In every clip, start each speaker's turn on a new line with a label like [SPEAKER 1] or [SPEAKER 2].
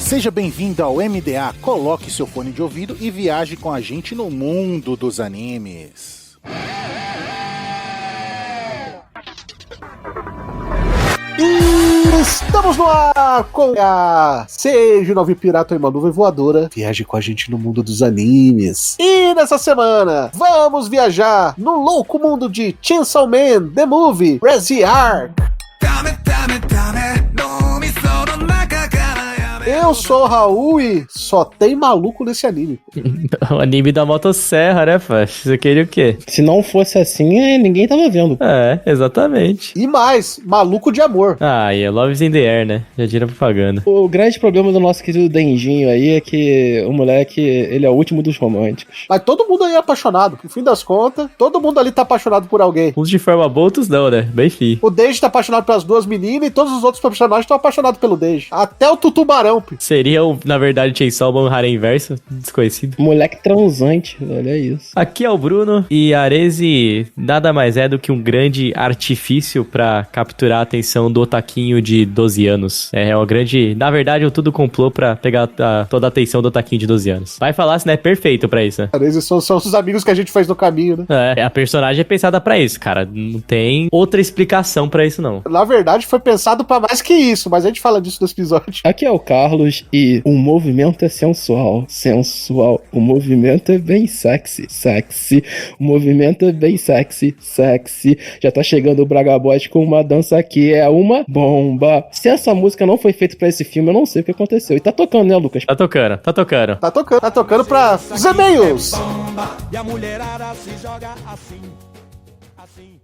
[SPEAKER 1] Seja bem-vindo ao MDA, coloque seu fone de ouvido e viaje com a gente no mundo dos animes. E estamos no ar com a Seja o Novo Pirata em uma nuvem voadora. Viaje com a gente no mundo dos animes. E nessa semana, vamos viajar no louco mundo de Chainsaw Man, The Movie, ReZark. Eu sou o Raul e só tem maluco nesse anime.
[SPEAKER 2] O anime da motosserra, né, Faz? Você queria o quê?
[SPEAKER 3] Se não fosse assim, ninguém tava vendo.
[SPEAKER 2] É, exatamente.
[SPEAKER 1] E mais, maluco de amor.
[SPEAKER 2] Ah, e é Love's in the Air, né? Já tira propaganda.
[SPEAKER 3] O grande problema do nosso querido Denjinho aí é que o moleque, ele é o último dos românticos.
[SPEAKER 1] Mas todo mundo aí é apaixonado. No fim das contas, todo mundo ali tá apaixonado por alguém.
[SPEAKER 2] Uns de forma boa, outros não, né? Bem fi.
[SPEAKER 1] O Deiji tá apaixonado pelas duas meninas e todos os outros personagens estão apaixonados pelo Deiji. Até o Tutubarão.
[SPEAKER 2] Seria, na verdade, Chainsaw Man harém inverso, desconhecido.
[SPEAKER 3] Moleque transante, olha isso.
[SPEAKER 2] Aqui é o Bruno e Areze nada mais é do que um grande artifício pra capturar a atenção do otaquinho de 12 anos. É uma grande... Na verdade, o tudo complô pra pegar toda a atenção do otaquinho de 12 anos. Vai falar se não é perfeito pra isso, né?
[SPEAKER 1] Esses são os amigos que a gente fez no caminho, né?
[SPEAKER 2] É, a personagem é pensada pra isso, cara. Não tem outra explicação pra isso, não.
[SPEAKER 1] Na verdade, foi pensado pra mais que isso, mas a gente fala disso no episódio.
[SPEAKER 3] Aqui é o Carlos e o movimento é sensual, sensual. O movimento é bem sexy, sexy. O movimento é bem sexy, sexy. Já tá chegando o Bragabote com uma dança que é uma bomba. Se essa música não foi feita pra esse filme, eu não sei o que aconteceu. E tá tocando, né, Lucas?
[SPEAKER 2] Tá tocando.
[SPEAKER 1] Tá tocando pra os e-mails.
[SPEAKER 4] E a mulherada se joga assim, assim.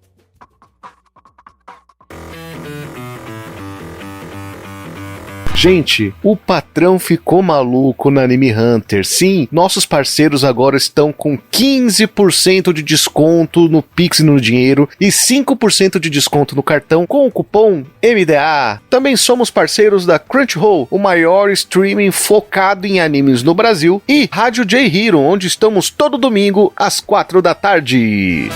[SPEAKER 1] Gente, o patrão ficou maluco na Anime Hunter. Sim, nossos parceiros agora estão com 15% de desconto no Pix e no dinheiro e 5% de desconto no cartão com o cupom MDA. Também somos parceiros da Crunchyroll, o maior streaming focado em animes no Brasil, e Rádio J Hero, onde estamos todo domingo às 4 da tarde.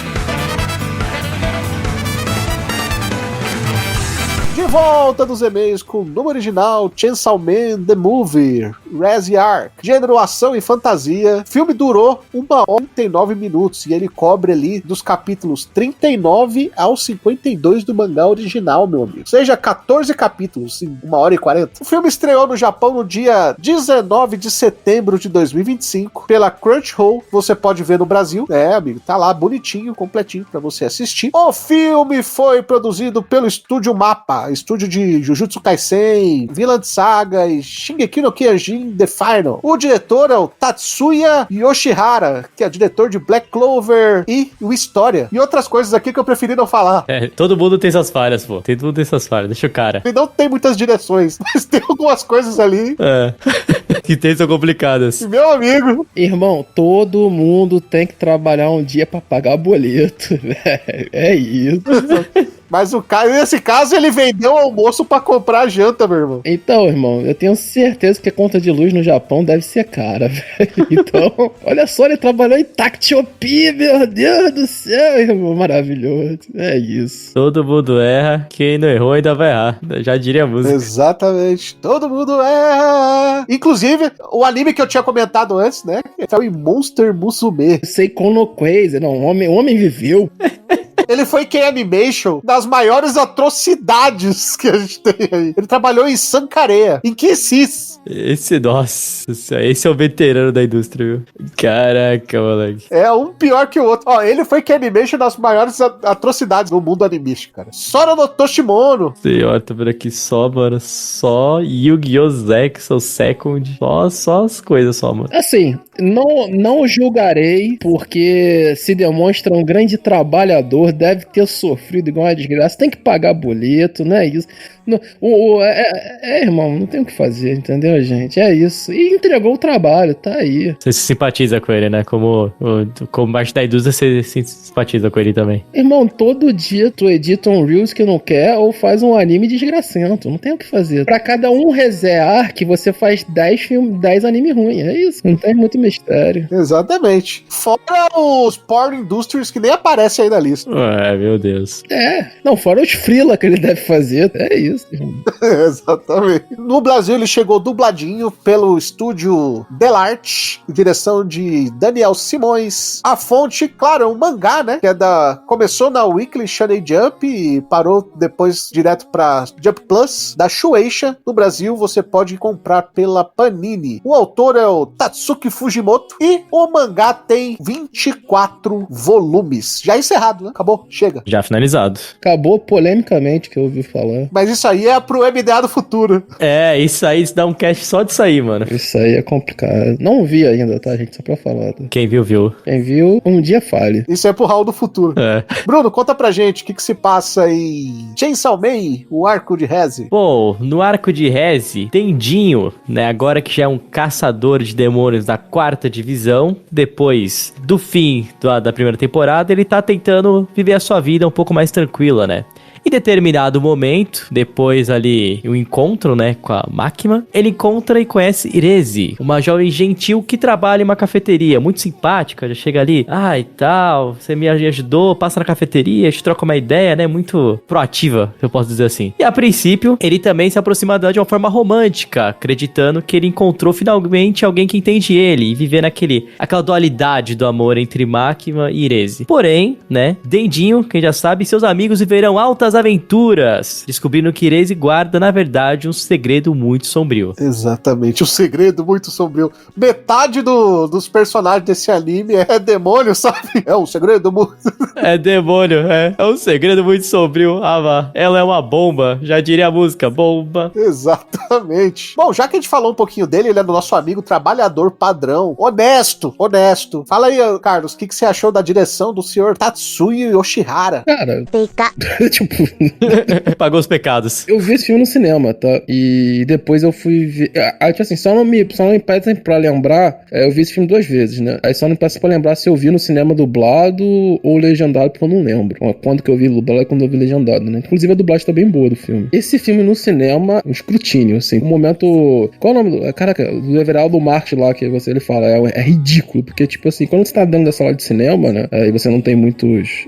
[SPEAKER 1] De volta dos e-mails com o nome original Chainsaw Man The Movie, ReZark. Gênero, ação e fantasia. O filme durou 1 hora e 39 minutos e ele cobre ali dos capítulos 39 ao 52 do mangá original, meu amigo. Ou seja, 14 capítulos em 1 hora e 40. O filme estreou no Japão no dia 19 de setembro de 2025 pela Crunchyroll. Você pode ver no Brasil. É, amigo, tá lá bonitinho, completinho pra você assistir. O filme foi produzido pelo Estúdio Mapa, estúdio de Jujutsu Kaisen, Vinland Saga e Shingeki no Kyojin The Final. O diretor é o Tatsuya Yoshihara, que é diretor de Black Clover e o História. E outras coisas aqui que eu preferi não falar.
[SPEAKER 2] É, todo mundo tem suas falhas, pô. Todo mundo tem suas falhas, deixa o cara.
[SPEAKER 1] Ele não tem muitas direções, mas tem algumas coisas ali.
[SPEAKER 2] É. Que tem, são complicadas.
[SPEAKER 1] E meu amigo...
[SPEAKER 3] Irmão, todo mundo tem que trabalhar um dia pra pagar boleto, velho. É isso.
[SPEAKER 1] Mas o cara, nesse caso, ele vendeu o almoço pra comprar a janta, meu irmão.
[SPEAKER 3] Então, irmão, eu tenho certeza que a conta de luz no Japão deve ser cara, velho. Então, olha só, ele trabalhou em Tactiopi, meu Deus do céu, irmão, maravilhoso. É isso.
[SPEAKER 2] Todo mundo erra, quem não errou ainda vai errar. Já diria a música.
[SPEAKER 1] Exatamente, todo mundo erra. Inclusive, o anime que eu tinha comentado antes, né, foi o Monster Musume.
[SPEAKER 3] Seikon no Quase, não, o homem viveu.
[SPEAKER 1] Ele foi K-Animation das maiores atrocidades que a gente tem aí. Ele trabalhou em Sankarea, em Kisses.
[SPEAKER 2] Esse é o veterano da indústria, viu? Caraca, moleque.
[SPEAKER 1] É um pior que o outro. Ó, ele foi K-Animation das maiores atrocidades no mundo animístico, cara. Sora no Toshimono.
[SPEAKER 2] Senhora, tá vendo aqui só, mano, só Yu-Gi-Oh! Zexal Second, só as coisas só, mano.
[SPEAKER 3] Assim, não julgarei, porque se demonstra um grande trabalhador, deve ter sofrido igual uma desgraça, tem que pagar boleto, não é isso? Irmão, não tem o que fazer, entendeu, gente? É isso. E entregou o trabalho, tá aí.
[SPEAKER 2] Você se simpatiza com ele, né? Como parte da indústria, você se simpatiza com ele também.
[SPEAKER 3] Irmão, todo dia tu edita um Reels que não quer ou faz um anime desgracento. Não tem o que fazer. Pra cada um ReZark, você faz 10 anime ruins. É isso. Não tem muito mistério.
[SPEAKER 1] Exatamente. Fora os Porn Industries que nem aparecem aí na lista.
[SPEAKER 2] Meu Deus.
[SPEAKER 3] Não, fora os freela que ele deve fazer. É isso.
[SPEAKER 1] Exatamente. No Brasil ele chegou dubladinho pelo estúdio Delarte, direção de Daniel Simões. A fonte, claro, é um mangá, né? Que começou na Weekly Shonen Jump e parou depois direto pra Jump Plus, da Shueisha. No Brasil você pode comprar pela Panini. O autor é o Tatsuki Fujimoto e o mangá tem 24 volumes. Já encerrado, né? Acabou, chega.
[SPEAKER 2] Já finalizado.
[SPEAKER 3] Acabou polemicamente que eu ouvi falar.
[SPEAKER 1] Mas isso aí é pro MDA do futuro.
[SPEAKER 2] Isso aí, isso dá um cast só disso aí, mano.
[SPEAKER 3] Isso aí é complicado. Não vi ainda, tá, gente? Só pra falar. Tá?
[SPEAKER 2] Quem viu, viu.
[SPEAKER 3] Quem viu, um dia fale.
[SPEAKER 1] Isso é pro Raul do futuro. Bruno, conta pra gente o que se passa em Chainsaw Man, o arco de Reze.
[SPEAKER 2] Bom, no arco de Reze, Dendinho, né, agora que já é um caçador de demônios da 4ª divisão, depois do fim da primeira temporada, ele tá tentando viver a sua vida um pouco mais tranquila, né? Em determinado momento, depois ali o encontro, né, com a Máquina, ele encontra e conhece Irese, uma jovem gentil que trabalha em uma cafeteria, muito simpática, já chega ali, e tal, você me ajudou, passa na cafeteria, a gente troca uma ideia, né, muito proativa, se eu posso dizer assim. E a princípio, ele também se aproxima dela de uma forma romântica, acreditando que ele encontrou finalmente alguém que entende ele e viver aquela dualidade do amor entre Máquina e Irese. Porém, né, Dendinho, quem já sabe, seus amigos viverão altas aventuras, descobrindo que Irese guarda, na verdade, um segredo muito sombrio.
[SPEAKER 1] Exatamente, um segredo muito sombrio. Metade dos personagens desse anime é demônio, sabe? É um segredo muito...
[SPEAKER 2] É demônio, é um segredo muito sombrio. Ela é uma bomba, já diria a música, bomba.
[SPEAKER 1] Exatamente. Bom, já que a gente falou um pouquinho dele, ele é do nosso amigo trabalhador padrão, honesto. Fala aí, Carlos, o que você achou da direção do senhor Tatsuya Yoshihara?
[SPEAKER 3] Cara, tipo...
[SPEAKER 2] Pagou os pecados.
[SPEAKER 3] Eu vi esse filme no cinema, tá? E depois eu fui ver... tipo assim, só não me peçam pra lembrar... eu vi esse filme 2 vezes, né? Aí só não me peçam pra lembrar se eu vi no cinema dublado ou legendado, porque eu não lembro. Quando que eu vi dublado e quando eu vi legendado, né? Inclusive a dublagem tá bem boa do filme. Esse filme no cinema, um escrutínio, assim. Um momento... Qual é o nome do... Caraca, do Everaldo Marques lá, que ele fala. É ridículo, porque, tipo assim, quando você tá dentro da sala de cinema, né? E você não tem muitos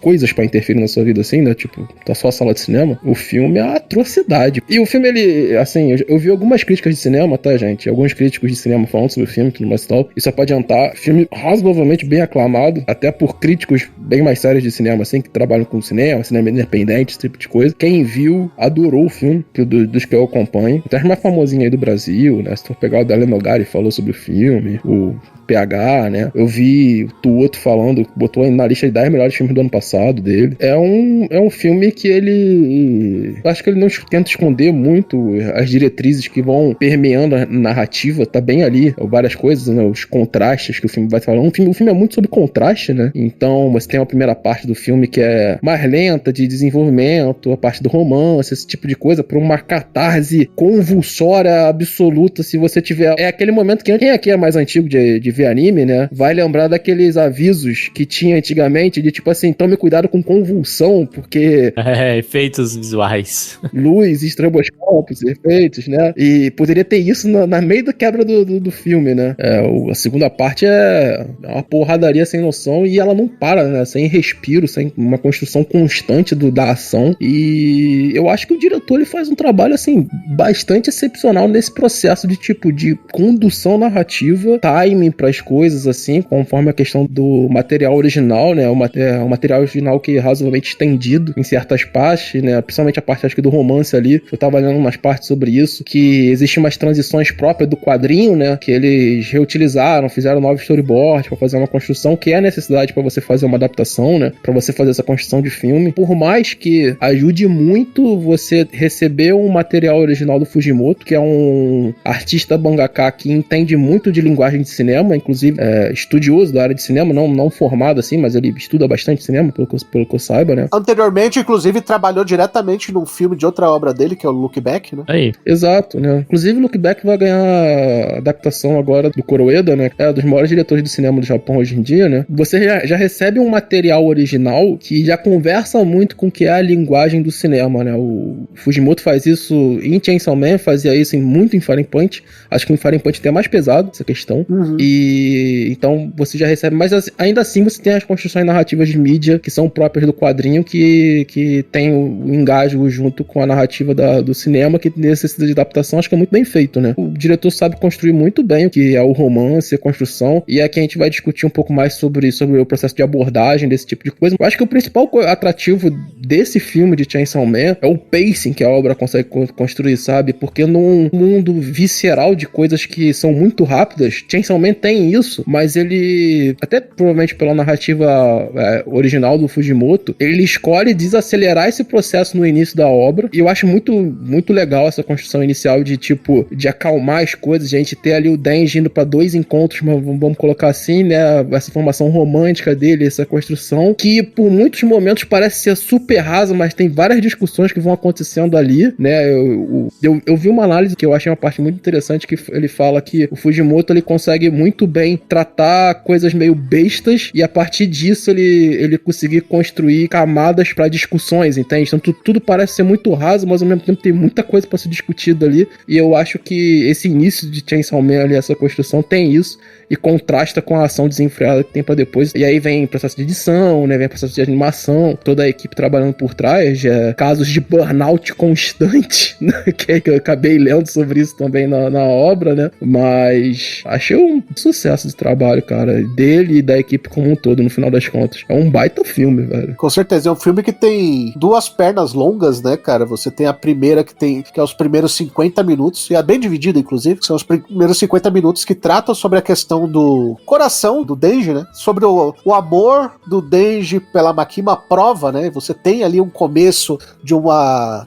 [SPEAKER 3] coisas pra interferir na sua vida, assim, né? Tipo, tá só a sala de cinema, o filme é uma atrocidade. E o filme, ele, assim, eu vi algumas críticas de cinema, tá, gente? Alguns críticos de cinema falando sobre o filme, tudo mais e tal. Isso pode adiantar. Filme razoavelmente bem aclamado, até por críticos bem mais sérios de cinema, assim, que trabalham com cinema independente, esse tipo de coisa. Quem viu, adorou o filme, dos que eu acompanho. Até mais famosinho aí do Brasil, né? Se for pegar o Dale Nogari, falou sobre o filme, o PH, né? Eu vi o Tuoto falando, botou na lista de 10 melhores filmes do ano passado dele. É um filme que ele... Eu acho que ele não tenta esconder muito as diretrizes que vão permeando a narrativa, tá bem ali, várias coisas, né? Os contrastes que o filme vai falando. O filme é muito sobre contraste, né? Então, você tem uma primeira parte do filme que é mais lenta, de desenvolvimento, a parte do romance, esse tipo de coisa, pra uma catarse convulsória absoluta, se você tiver... É aquele momento que quem aqui é mais antigo de ver anime, né? Vai lembrar daqueles avisos que tinha antigamente, de tipo assim, tome cuidado com convulsão, porque...
[SPEAKER 2] efeitos visuais.
[SPEAKER 3] Luz, estroboscópios, efeitos, né? E poderia ter isso na meio da quebra do filme, né? A segunda parte é uma porradaria sem noção e ela não para, né? Sem respiro, sem uma construção constante da ação. E eu acho que o diretor, ele faz um trabalho, assim, bastante excepcional nesse processo de tipo, de condução narrativa, timing pras coisas, assim, conforme a questão do material original, né? O material original que é razoavelmente estendido em certas partes, né? Principalmente a parte, acho que do romance ali. Eu tava lendo umas partes sobre isso, que existem umas transições próprias do quadrinho, né? Que eles reutilizaram, fizeram novos storyboards pra fazer uma construção, que é a necessidade pra você fazer uma adaptação, né? Pra você fazer essa construção de filme. Por mais que ajude muito você receber um material original do Fujimoto, que é um artista mangaka que entende muito de linguagem de cinema, inclusive estudioso da área de cinema, não formado assim, mas ele estuda bastante cinema, pelo que eu saiba, né?
[SPEAKER 1] Anteriormente inclusive, trabalhou diretamente num filme de outra obra dele, que é o Look Back, né?
[SPEAKER 2] Aí.
[SPEAKER 3] Exato, né? Inclusive, Look Back vai ganhar adaptação agora do Kuroeda, né? É um dos maiores diretores de cinema do Japão hoje em dia, né? Você já recebe um material original que já conversa muito com o que é a linguagem do cinema, né? O Fujimoto faz isso em Chainsaw Man, fazia isso muito em Fire Punch. Acho que em Fire Punch tem mais pesado essa questão. E então você já recebe, mas ainda assim você tem as construções narrativas de mídia que são próprias do quadrinho, que tem o engajo junto com a narrativa do cinema, que necessita de adaptação. Acho que é muito bem feito, né? O diretor sabe construir muito bem o que é o romance, a construção, e aqui a gente vai discutir um pouco mais sobre o processo de abordagem desse tipo de coisa. Eu acho que o principal atrativo desse filme de Chainsaw Man é o pacing que a obra consegue construir, sabe? Porque num mundo visceral de coisas que são muito rápidas, Chainsaw Man tem isso, mas ele, até provavelmente pela narrativa original do Fujimoto, ele escolhe desacelerar esse processo no início da obra, e eu acho muito, muito legal essa construção inicial de, tipo, de acalmar as coisas, de a gente ter ali o Denji indo pra 2 encontros, mas vamos colocar assim, né, essa formação romântica dele, essa construção, que por muitos momentos parece ser super rasa, mas tem várias discussões que vão acontecendo ali, né. Eu vi uma análise que eu achei uma parte muito interessante, que ele fala que o Fujimoto, ele consegue muito bem tratar coisas meio bestas, e a partir disso ele conseguir construir camadas pra discussões, entende? Então tudo parece ser muito raso, mas ao mesmo tempo tem muita coisa pra ser discutida ali, e eu acho que esse início de Chainsaw Man ali, essa construção, tem isso, e contrasta com a ação desenfreada que tem pra depois. E aí vem processo de edição, né? Vem processo de animação, toda a equipe trabalhando por trás, casos de burnout constante, né? Que eu acabei lendo sobre isso também na obra, né? Mas achei um sucesso de trabalho, cara, dele e da equipe como um todo, no final das contas. É um baita filme, velho.
[SPEAKER 1] Com certeza, é um filme que tem 2 pernas longas, né, cara? Você tem a primeira que é os primeiros 50 minutos, e é bem dividida, inclusive, que são os primeiros 50 minutos que tratam sobre a questão do coração do Denji, né? Sobre o amor do Denji pela Makima à prova, né? Você tem ali um começo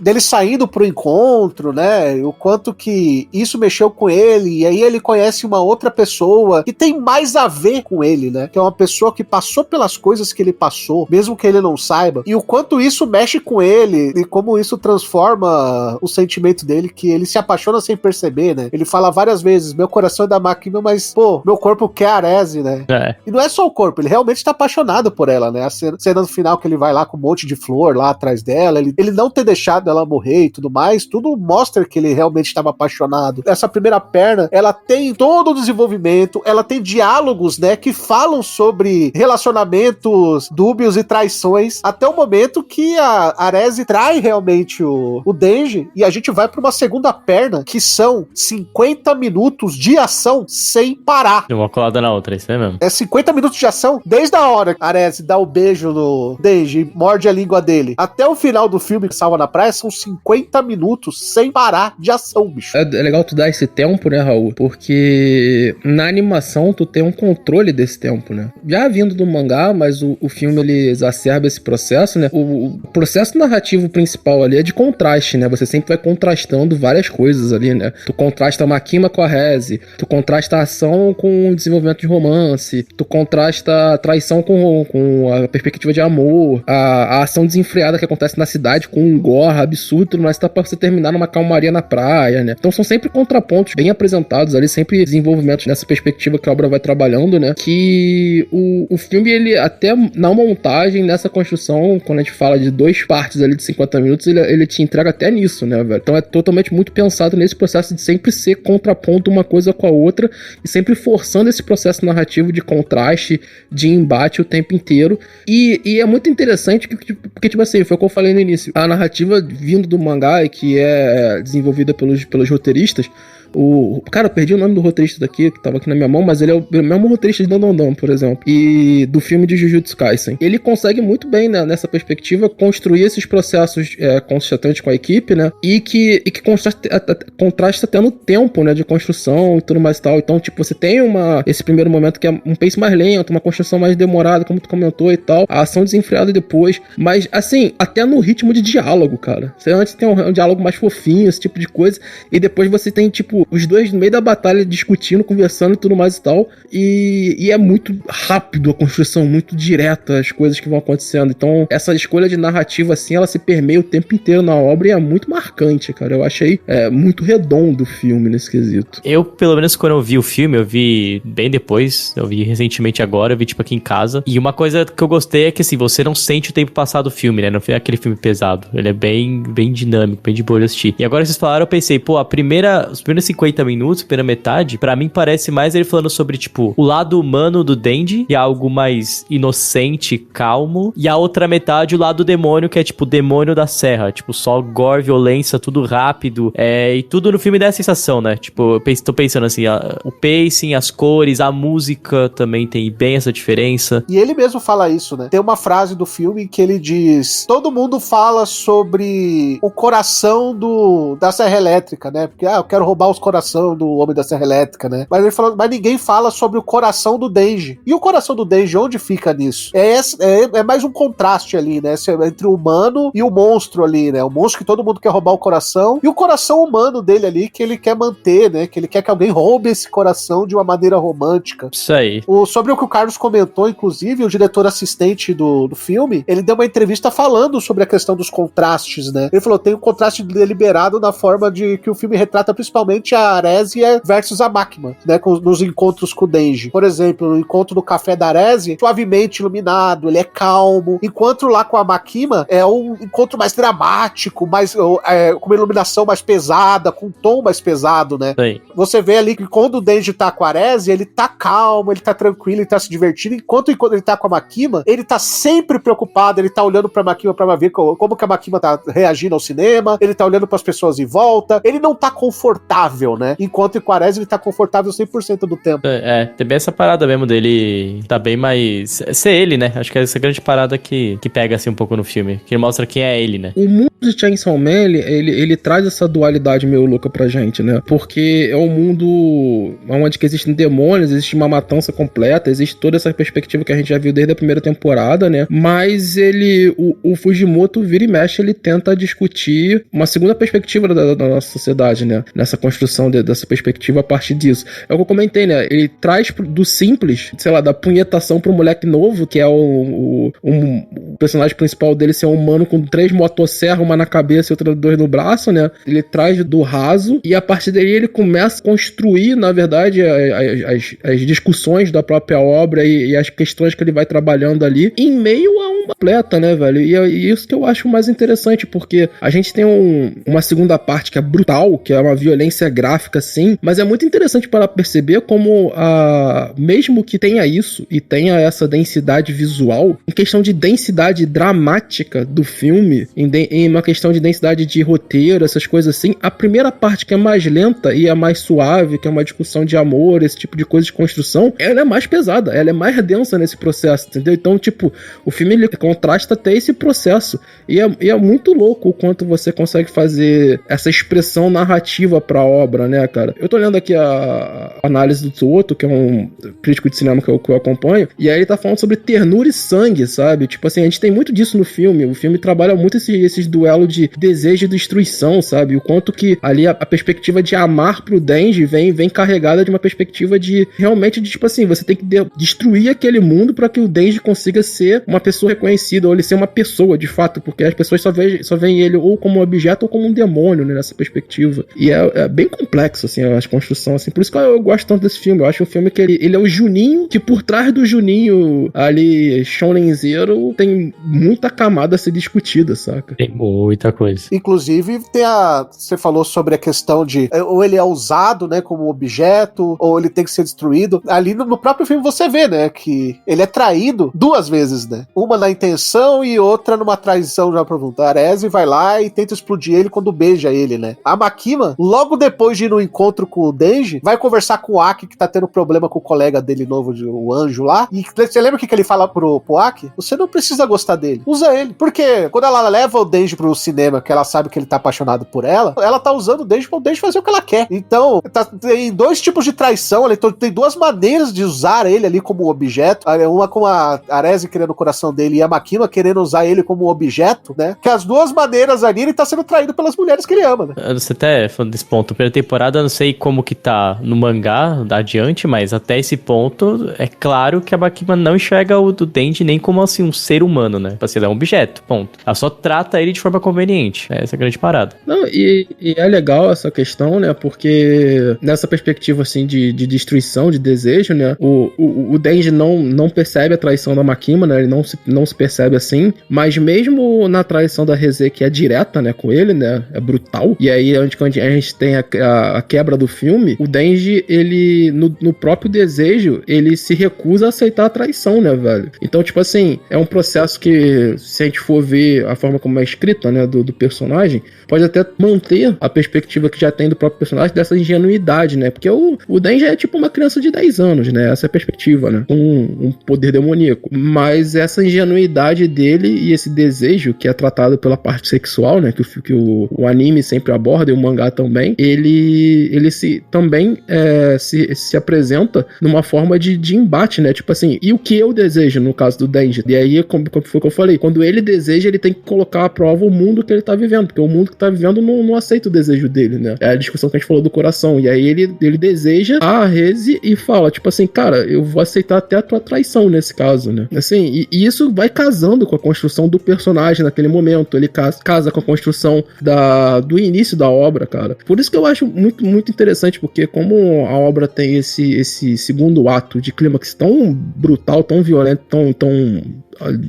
[SPEAKER 1] dele saindo pro encontro, né? O quanto que isso mexeu com ele, e aí ele conhece uma outra pessoa que tem mais a ver com ele, né? Que é uma pessoa que passou pelas coisas que ele passou, mesmo que ele não saiba, e o quanto isso mexe com ele, e como isso transforma o sentimento dele, que ele se apaixona sem perceber, né? Ele fala várias vezes, meu coração é da Makima, mas, pô, meu corpo quer a Arese, né? E não é só o corpo, ele realmente tá apaixonado por ela, né? A cena no final que ele vai lá com um monte de flor lá atrás dela, ele não ter deixado ela morrer e tudo mais, tudo mostra que ele realmente estava apaixonado. Essa primeira perna, ela tem todo o desenvolvimento, ela tem diálogos, né, que falam sobre relacionamentos dúbios e traições, até o momento que a Arese trai realmente o Denji, e a gente vai pra uma segunda perna, que são 50 minutos de ação sem parar.
[SPEAKER 2] Uma colada na outra, isso é mesmo.
[SPEAKER 1] É 50 minutos de ação, desde a hora que a Arese dá o beijo no Denji e morde a língua dele, até o final do filme que salva na praia, são 50 minutos sem parar de ação, bicho.
[SPEAKER 3] É legal tu dar esse tempo, né, Raul? Porque na animação tu tem um controle desse tempo, né? Já vindo do mangá, mas o filme ele exacerba esse processo, né? O processo narrativo principal ali é de contraste, né? Você sempre vai contrastando várias coisas ali, né? Tu contrasta a Makima com a Reze, tu contrasta a ação com o desenvolvimento de romance, tu contrasta a traição com a perspectiva de amor, a ação desenfreada que acontece na cidade com um gore absurdo, mas tá pra você terminar numa calmaria na praia, né? Então são sempre contrapontos bem apresentados ali, sempre desenvolvimentos nessa perspectiva que a obra vai trabalhando, né? Que o filme, ele até na montagem, nessa construção, quando a gente fala de 2 partes ali de 50 minutos, ele te entrega até nisso, né, velho? Então é totalmente muito pensado nesse processo de sempre ser contraponto uma coisa com a outra e sempre forçando esse processo narrativo de contraste, de embate o tempo inteiro. E é muito interessante porque, tipo assim, foi o que eu falei no início, a narrativa vindo do mangá e que é desenvolvida pelos roteiristas. Cara, eu perdi o nome do roteirista daqui, que tava aqui na minha mão, mas ele é o mesmo roteirista de Dandadan, por exemplo, e do filme de Jujutsu Kaisen. Ele consegue muito bem, né, nessa perspectiva, construir esses processos constantes com a equipe, né, e que contrasta até no tempo, né, de construção e tudo mais e tal. Então, tipo, você tem esse primeiro momento que é um pace mais lento, uma construção mais demorada, como tu comentou e tal, a ação desenfreada depois, mas, assim, até no ritmo de diálogo, cara. Você antes tem um diálogo mais fofinho, esse tipo de coisa, e depois você tem, tipo, tipo, os dois no meio da batalha discutindo, conversando e tudo mais e tal. E é muito rápido a construção, muito direta as coisas que vão acontecendo. Então, essa escolha de narrativa, assim, ela se permeia o tempo inteiro na obra e é muito marcante, cara. Eu achei muito redondo o filme nesse quesito.
[SPEAKER 2] Eu, pelo menos, quando eu vi o filme, eu vi bem depois, eu vi recentemente agora, eu vi, tipo, aqui em casa. E uma coisa que eu gostei é que, assim, você não sente o tempo passado do filme, né? Não foi aquele filme pesado. Ele é bem dinâmico, bem de boa de assistir. E agora vocês falaram, eu pensei, pô, os primeiros 50 minutos, primeira metade, pra mim parece mais ele falando sobre, tipo, o lado humano do Denji, que é algo mais inocente, calmo, e a outra metade, o lado demônio, que é, tipo, o demônio da serra, tipo, só gore, violência, tudo rápido, e tudo no filme dá a sensação, né? Tipo, eu tô pensando assim, o pacing, as cores, a música também tem bem essa diferença.
[SPEAKER 1] E ele mesmo fala isso, né? Tem uma frase do filme que ele diz: todo mundo fala sobre o coração da Serra Elétrica, né? Porque, eu quero roubar os coração do Homem da Serra Elétrica, né? Mas ele falou, mas ninguém fala sobre o coração do Denji. E o coração do Denji, onde fica nisso? É mais um contraste ali, né? Entre o humano e o monstro ali, né? O monstro que todo mundo quer roubar o coração, e o coração humano dele ali, que ele quer manter, né? Que ele quer que alguém roube esse coração de uma maneira romântica.
[SPEAKER 2] Isso aí.
[SPEAKER 1] Sobre o que o Carlos comentou, inclusive, o diretor assistente do filme, ele deu uma entrevista falando sobre a questão dos contrastes, né? Ele falou, tem um contraste deliberado na forma de que o filme retrata principalmente a Aresia versus a Makima, né? Nos encontros com o Denji. Por exemplo, o encontro do café da Aresia, suavemente iluminado, ele é calmo, enquanto lá com a Makima é um encontro mais dramático, mais, com uma iluminação mais pesada, com um tom mais pesado, né?
[SPEAKER 2] Sim.
[SPEAKER 1] Você vê ali que quando o Denji tá com a Aresia, ele tá calmo, ele tá tranquilo, ele tá se divertindo, enquanto ele tá com a Makima, ele tá sempre preocupado, ele tá olhando pra Makima pra ver como que a Makima tá reagindo ao cinema, ele tá olhando pras pessoas em volta, ele não tá confortável, né? Enquanto com a Aresia ele tá confortável 100% do tempo.
[SPEAKER 2] Tem bem essa parada mesmo dele tá bem mais... ser ele, né? Acho que é essa grande parada que pega assim um pouco no filme, que mostra quem é ele, né?
[SPEAKER 3] O mundo de Chainsaw Man, ele traz essa dualidade meio louca pra gente, né? Porque é um mundo onde que existem demônios, existe uma matança completa, existe toda essa perspectiva que a gente já viu desde a primeira temporada, né? Mas o Fujimoto vira e mexe, ele tenta discutir uma segunda perspectiva da nossa sociedade, né? Nessa construção dessa perspectiva a partir disso. É o que eu comentei, né? Ele traz do simples, sei lá, da punhetação pro moleque novo, que é o personagem principal dele ser um humano com 3 motosserras, uma na cabeça e outra 2 no braço, né? Ele traz do raso e a partir daí ele começa a construir, na verdade, as discussões da própria obra e as questões que ele vai trabalhando ali em meio a uma completa, né, velho? E é isso que eu acho mais interessante, porque a gente tem uma segunda parte que é brutal, que é uma violência gráfica, sim, mas é muito interessante para perceber como mesmo que tenha isso e tenha essa densidade visual, em questão de densidade dramática do filme, em uma questão de densidade de roteiro, essas coisas assim, a primeira parte que é mais lenta e é mais suave, que é uma discussão de amor, esse tipo de coisa de construção, ela é mais pesada, ela é mais densa nesse processo, entendeu? Então, tipo, o filme ele contrasta até esse processo e é muito louco o quanto você consegue fazer essa expressão narrativa pra obra, né, cara? Eu tô lendo aqui a análise do Tsuoto, que é um crítico de cinema que eu acompanho, e aí ele tá falando sobre ternura e sangue, sabe? Tipo assim, a gente tem muito disso no filme, o filme trabalha muito esses duelos de desejo e destruição, sabe? O quanto que ali a perspectiva de amar pro Denji vem carregada de uma perspectiva de realmente de tipo assim, você tem que destruir aquele mundo pra que o Denji consiga ser uma pessoa reconhecida, ou ele ser uma pessoa de fato, porque as pessoas só veem ele ou como um objeto ou como um demônio, né, nessa perspectiva. E é bem complexo, assim, a construção, assim. Por isso que eu gosto tanto desse filme. Eu acho um filme que ele é o Juninho, que por trás do Juninho ali, shonenzeiro, tem muita camada a ser discutida, saca?
[SPEAKER 2] Tem muita coisa.
[SPEAKER 1] Inclusive, você falou sobre a questão de ou ele é usado, né, como objeto, ou ele tem que ser destruído. Ali no próprio filme você vê, né, que ele é traído 2 vezes, né? Uma na intenção e outra numa traição já profunda. A Aresia vai lá e tenta explodir ele quando beija ele, né? A Makima, logo depois de ir no encontro com o Denji, vai conversar com o Aki, que tá tendo problema com o colega dele novo, o Anjo lá. E você lembra o que ele fala pro Aki? Você não precisa gostar dele. Usa ele. Porque quando ela leva o Denji pro cinema, que ela sabe que ele tá apaixonado por ela tá usando o Denji pra o Denji fazer o que ela quer. Então, tem 2 tipos de traição. Tem 2 maneiras de usar ele ali como objeto. Uma com a Aresia querendo o coração dele e a Makima querendo usar ele como objeto, né? Que as 2 maneiras ali ele tá sendo traído pelas mulheres que ele ama, né?
[SPEAKER 2] Você até falando desse ponto, primeira temporada, não sei como que tá no mangá adiante, mas até esse ponto, é claro que a Makima não enxerga o do Denji nem como, assim, um ser humano, né? Tipo assim, ele é um objeto, ponto. Ela só trata ele de forma conveniente. Essa é a grande parada.
[SPEAKER 3] Não, e é legal essa questão, né? Porque nessa perspectiva, assim, de destruição, de desejo, né? O Denji não percebe a traição da Makima, né? Ele não se percebe assim. Mas mesmo na traição da Reze, que é direta, né? Com ele, né? É brutal. E aí, onde a gente tem a quebra do filme, o Denji, ele, no próprio desejo, ele se recusa a aceitar a traição, né, velho? Então, tipo assim, é um processo que, se a gente for ver a forma como é escrita, né, do personagem, pode até manter a perspectiva que já tem do próprio personagem dessa ingenuidade, né? Porque o Denji é tipo uma criança de 10 anos, né? Essa é a perspectiva, né? Com um poder demoníaco. Mas essa ingenuidade dele e esse desejo, que é tratado pela parte sexual, né? Que o anime sempre aborda, e o mangá também, ele também se apresenta numa forma de embate, né? Tipo assim, e o que eu desejo, no caso do Denji? E aí, como foi o que eu falei, quando ele deseja, ele tem que colocar à prova o mundo que ele tá vivendo, porque o mundo que tá vivendo não aceita o desejo dele, né? É a discussão que a gente falou do coração. E aí ele deseja a Reze e fala, tipo assim, cara, eu vou aceitar até a tua traição nesse caso, né? Assim, e isso vai casando com a construção do personagem naquele momento. Ele casa com a construção do início da obra, cara. Por isso que eu acho muito, muito interessante, porque como a obra tem esse segundo ato de clímax tão brutal, tão violento, tão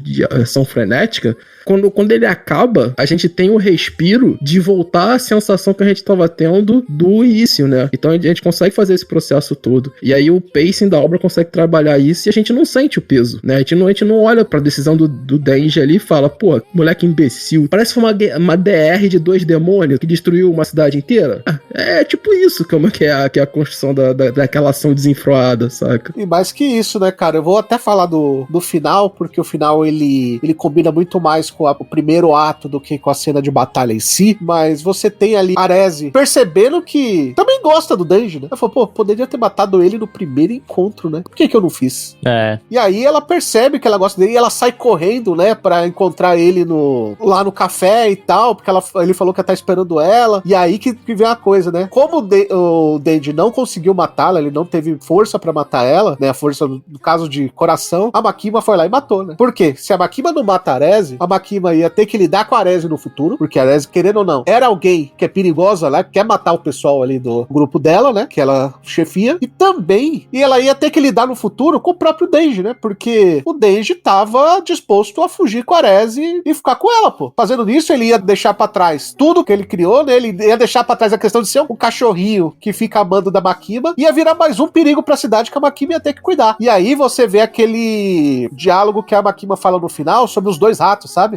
[SPEAKER 3] de ação frenética, quando ele acaba, a gente tem o respiro de voltar à sensação que a gente estava tendo do início, né? Então a gente consegue fazer esse processo todo. E aí o pacing da obra consegue trabalhar isso e a gente não sente o peso, né? A gente não olha pra decisão do Denji ali e fala, pô, moleque imbecil. Parece que foi uma DR de 2 demônios que destruiu uma cidade inteira. É tipo isso que é a construção daquela ação desenfreada, saca?
[SPEAKER 1] E mais que isso, né, cara? Eu vou até falar do final, porque o final ele combina muito mais com o primeiro ato do que com a cena de batalha em si, mas você tem ali a Reze percebendo que também gosta do Denji, né? Ela falou, pô, poderia ter matado ele no primeiro encontro, né? Por que eu não fiz? E aí ela percebe que ela gosta dele e ela sai correndo, né, pra encontrar ele lá no café e tal, porque ele falou que tá esperando ela, e aí que vem a coisa, né? Como o Denji não conseguiu matá-la, ele não teve força pra matar ela, né? A força, no caso de coração, a Makima foi lá e matou, né? Por quê? Se a Makima não mata a Reze, a Makima ia ter que lidar com a Reze no futuro, porque a Reze, querendo ou não, era alguém que é perigosa lá, que quer matar o pessoal ali do grupo dela, né, que ela chefia, e também ela ia ter que lidar no futuro com o próprio Denji, né, porque o Denji tava disposto a fugir com a Reze e ficar com ela, pô. Fazendo isso, ele ia deixar pra trás tudo que ele criou, né, ele ia deixar pra trás a questão de ser um cachorrinho que fica amando da Makima, ia virar mais um perigo pra cidade que a Makima ia ter que cuidar. E aí você vê aquele diálogo que a Makima fala no final sobre os 2 ratos, sabe?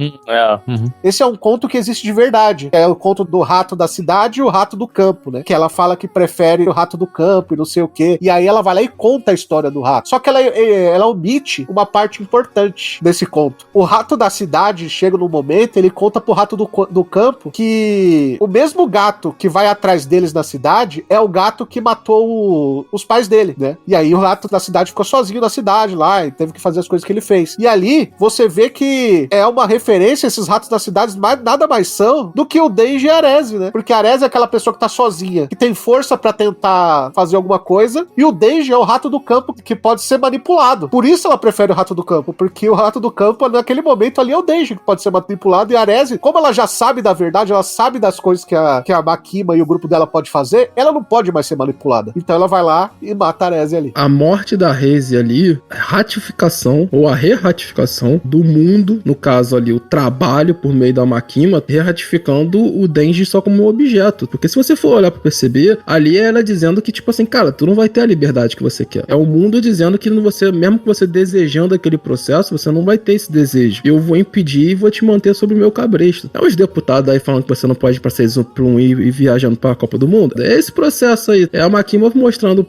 [SPEAKER 1] Esse é um conto que existe de verdade. É o conto do rato da cidade e o rato do campo, né? Que ela fala que prefere o rato do campo e não sei o quê. E aí ela vai lá e conta a história do rato. Só que ela omite uma parte importante desse conto. O rato da cidade chega num momento, ele conta pro rato do campo que o mesmo gato que vai atrás deles na cidade é o gato que matou os pais dele, né? E aí o rato da cidade ficou sozinho na cidade lá e teve que fazer as coisas que ele fez. E ali você vê que é uma referência, esses ratos da cidade nada mais são do que o Denji e a Reze, né? Porque a Reze é aquela pessoa que tá sozinha, que tem força pra tentar fazer alguma coisa, e o Denji é o rato do campo que pode ser manipulado. Por isso ela prefere o rato do campo, porque o rato do campo, naquele momento ali, é o Denji que pode ser manipulado, e a Reze, como ela já sabe da verdade, ela sabe das coisas que a Makima e o grupo dela pode fazer, ela não pode mais ser manipulada. Então ela vai lá e mata a Reze ali.
[SPEAKER 3] A morte da Reze ali, a ratificação, ou a re-ratificação do mundo, no caso ali, o trabalho por meio da Makima, ratificando o Denji só como um objeto. Porque se você for olhar pra perceber, ali é ela dizendo que, tipo assim, cara, tu não vai ter a liberdade que você quer. É o mundo dizendo que você, mesmo que você desejando aquele processo, você não vai ter esse desejo. Eu vou impedir e vou te manter sobre o meu cabresto. É os deputados aí falando que você não pode ir pra 6-1 e viajando pra Copa do Mundo. É esse processo aí. É a Makima mostrando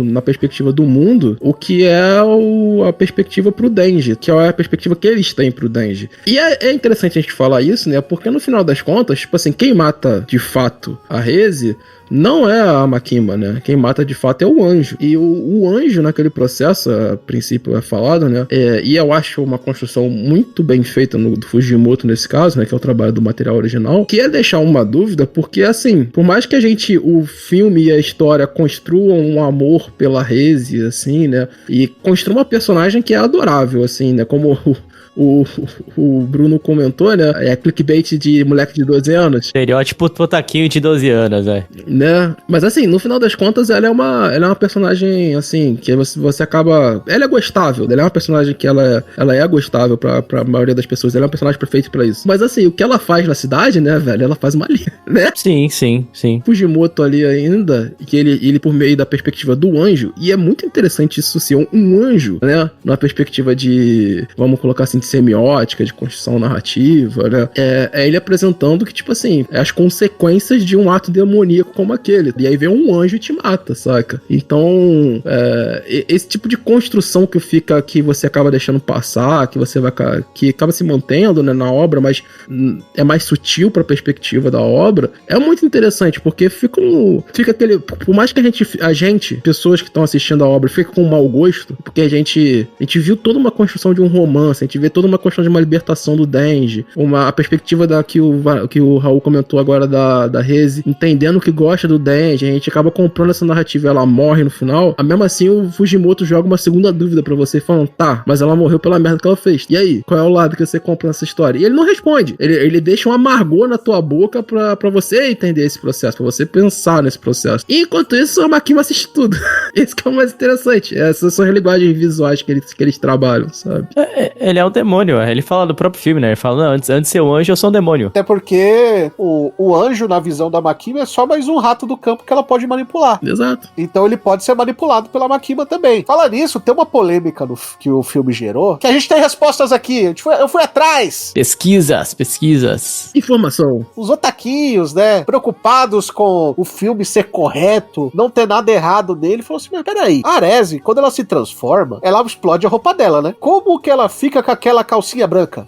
[SPEAKER 3] na perspectiva do mundo o que é a perspectiva pro Denji, que é a perspectiva que eles têm pro Denji. E é interessante a gente falar isso, né? Porque no final das contas, tipo assim, quem mata de fato a Reze não é a Makima, né? Quem mata de fato é o anjo. E o anjo, naquele processo, a princípio é falado, né? E eu acho uma construção muito bem feita do Fujimoto nesse caso, né? Que é o trabalho do material original, que é deixar uma dúvida, porque assim, por mais que o filme e a história construam um amor pela Reze, assim, né? E construam uma personagem que é adorável, assim, né? Como o Bruno comentou, né? É clickbait de moleque de 12 anos.
[SPEAKER 2] Estereótipo totaquinho de 12 anos, velho.
[SPEAKER 3] Né? Mas assim, no final das contas, ela é uma personagem, assim, que você acaba... Ela é gostável, ela é uma personagem que ela é gostável pra maioria das pessoas, ela é um personagem perfeito pra isso. Mas assim, o que ela faz na cidade, né, velho? Ela faz uma linha, né?
[SPEAKER 2] Sim.
[SPEAKER 3] Fujimoto ali ainda, que ele por meio da perspectiva do anjo, e é muito interessante isso ser um anjo, né? Numa perspectiva de, vamos colocar assim, de semiótica, de construção narrativa, né? É ele apresentando que, tipo assim, as consequências de um ato demoníaco como aquele. E aí vem um anjo e te mata, saca? Então, esse tipo de construção que você acaba deixando passar, que acaba se mantendo, né, na obra, mas é mais sutil pra perspectiva da obra, é muito interessante, porque fica aquele... Por mais que a gente, pessoas que estão assistindo a obra, fica com um mau gosto, porque a gente viu toda uma construção de um romance, a gente vê toda uma questão de uma libertação do Denji, a perspectiva que o Raul comentou agora da Reze, entendendo que gosta do Denji, a gente acaba comprando essa narrativa, ela morre no final, mesmo assim o Fujimoto joga uma segunda dúvida pra você, falando, tá, mas ela morreu pela merda que ela fez. E aí, qual é o lado que você compra nessa história? E ele não responde, ele deixa um amargor na tua boca pra você entender esse processo, pra você pensar nesse processo. E enquanto isso, a Makima assiste tudo. Esse que é o mais interessante. Essas são as linguagens visuais que eles trabalham, sabe?
[SPEAKER 2] Ele é um demônio, ele fala do próprio filme, né? Ele fala, não, antes de ser um anjo, eu sou um demônio.
[SPEAKER 1] Até porque o anjo, na visão da Makima, é só mais um rato do campo que ela pode manipular.
[SPEAKER 3] Exato.
[SPEAKER 1] Então ele pode ser manipulado pela Makima também. Fala nisso, tem uma polêmica que o filme gerou, que a gente tem respostas aqui. Eu fui atrás.
[SPEAKER 2] Pesquisas.
[SPEAKER 3] Informação.
[SPEAKER 1] Os otaquinhos, né, preocupados com o filme ser correto, não ter nada errado nele, falou assim, mas peraí, a Reze, quando ela se transforma, ela explode a roupa dela, né? Como que ela fica com aquela calcinha branca?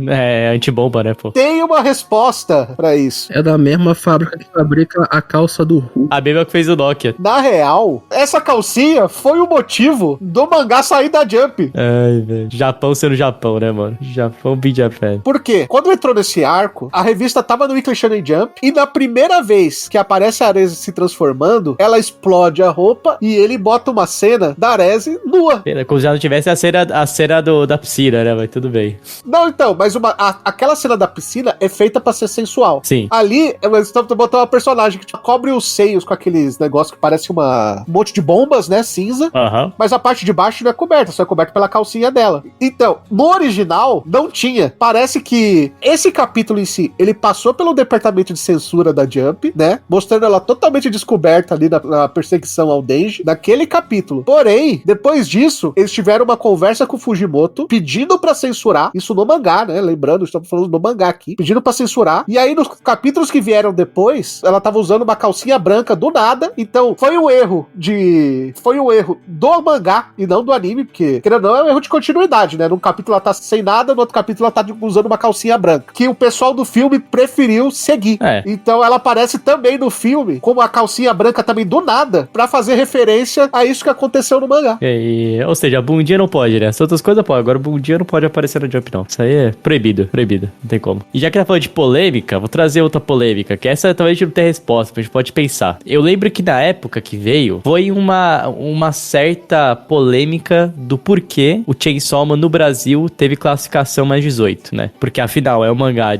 [SPEAKER 2] É antibomba, né, pô?
[SPEAKER 1] Tem uma resposta pra isso.
[SPEAKER 3] É da mesma fábrica que fabrica a calça do Hulk.
[SPEAKER 2] A mesma que fez o Nokia.
[SPEAKER 1] Na real, essa calcinha foi o motivo do mangá sair da Jump.
[SPEAKER 2] Ai, velho. Japão sendo Japão, né, mano? Japão be Japan.
[SPEAKER 1] Por quê? Quando entrou nesse arco, a revista tava no Weekly Shonen Jump e na primeira vez que aparece a Arese se transformando, ela explode a roupa e ele bota uma cena da Arese nua.
[SPEAKER 2] Como se já não tivesse a cena da piscina, né? Mas tudo bem.
[SPEAKER 1] Não, então, mas aquela cena da piscina é feita pra ser sensual.
[SPEAKER 2] Sim.
[SPEAKER 1] Ali, eles estão botando uma personagem que cobre os seios com aqueles negócios que parece um monte de bombas, né? Cinza.
[SPEAKER 2] Aham.
[SPEAKER 1] Mas a parte de baixo não é coberta, só é coberta pela calcinha dela. Então, no original, não tinha. Parece que esse capítulo em si, ele passou pelo departamento de censura da Jump, né? Mostrando ela totalmente descoberta ali na perseguição ao Denji, naquele capítulo. Porém, depois disso, eles tiveram uma conversa com o Fujimoto, pedindo pra censurar, isso no mangá, né? Lembrando, estamos falando do mangá aqui, pedindo pra censurar. E aí, nos capítulos que vieram depois, ela tava usando uma calcinha branca do nada. Então, foi um erro do mangá e não do anime, porque, querendo ou não, é um erro de continuidade, né? Num capítulo ela tá sem nada, no outro capítulo ela tá usando uma calcinha branca, que o pessoal do filme preferiu seguir. Então, ela aparece também no filme como a calcinha branca também do nada, pra fazer referência a isso que aconteceu no mangá.
[SPEAKER 2] Ou seja, a bundinha não pode, né? Essas outras coisas pode, agora a bundinha não pode aparecer no Jump, não. Isso aí é proibido, não tem como. E já que tá falando de polêmica, vou trazer outra polêmica, que essa talvez a gente não tenha resposta, mas a gente pode pensar. Eu lembro que na época que veio, foi uma certa polêmica do porquê o Chainsaw Man no Brasil teve classificação mais 18, né? Porque afinal é um mangá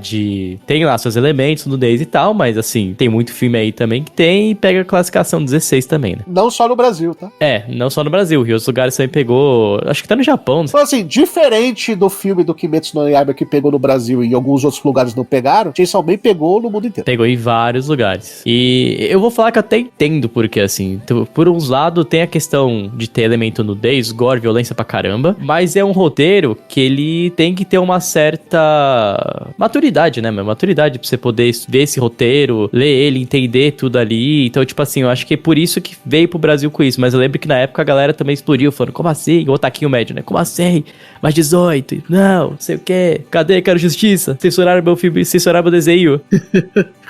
[SPEAKER 2] tem lá seus elementos, nudez e tal, mas assim, tem muito filme aí também que tem e pega classificação 16 também, né?
[SPEAKER 1] Não só no Brasil, tá?
[SPEAKER 2] Não só no Brasil, e outros lugares também pegou, acho que tá no Japão, não sei.
[SPEAKER 1] Então assim, diferente do filme do Kimetsu no Yaiba que pegou no Brasil e em alguns outros lugares não pegaram, Chainsaw Man pegou no mundo inteiro.
[SPEAKER 2] Pegou em vários lugares. E eu vou falar que eu até entendo porque, assim, por uns lados tem a questão de ter elemento nudez, gore, violência pra caramba, mas é um roteiro que ele tem que ter uma certa maturidade, né, meu? Maturidade pra você poder ver esse roteiro, ler ele, entender tudo ali. Então, tipo assim, eu acho que é por isso que veio pro Brasil com isso, mas eu lembro que na época a galera também explodiu, falando, como assim? O otaquinho médio, né? Como assim? Mais 18? 18, não sei o que, cadê, quero justiça, censuraram meu filme, censuraram meu desenho.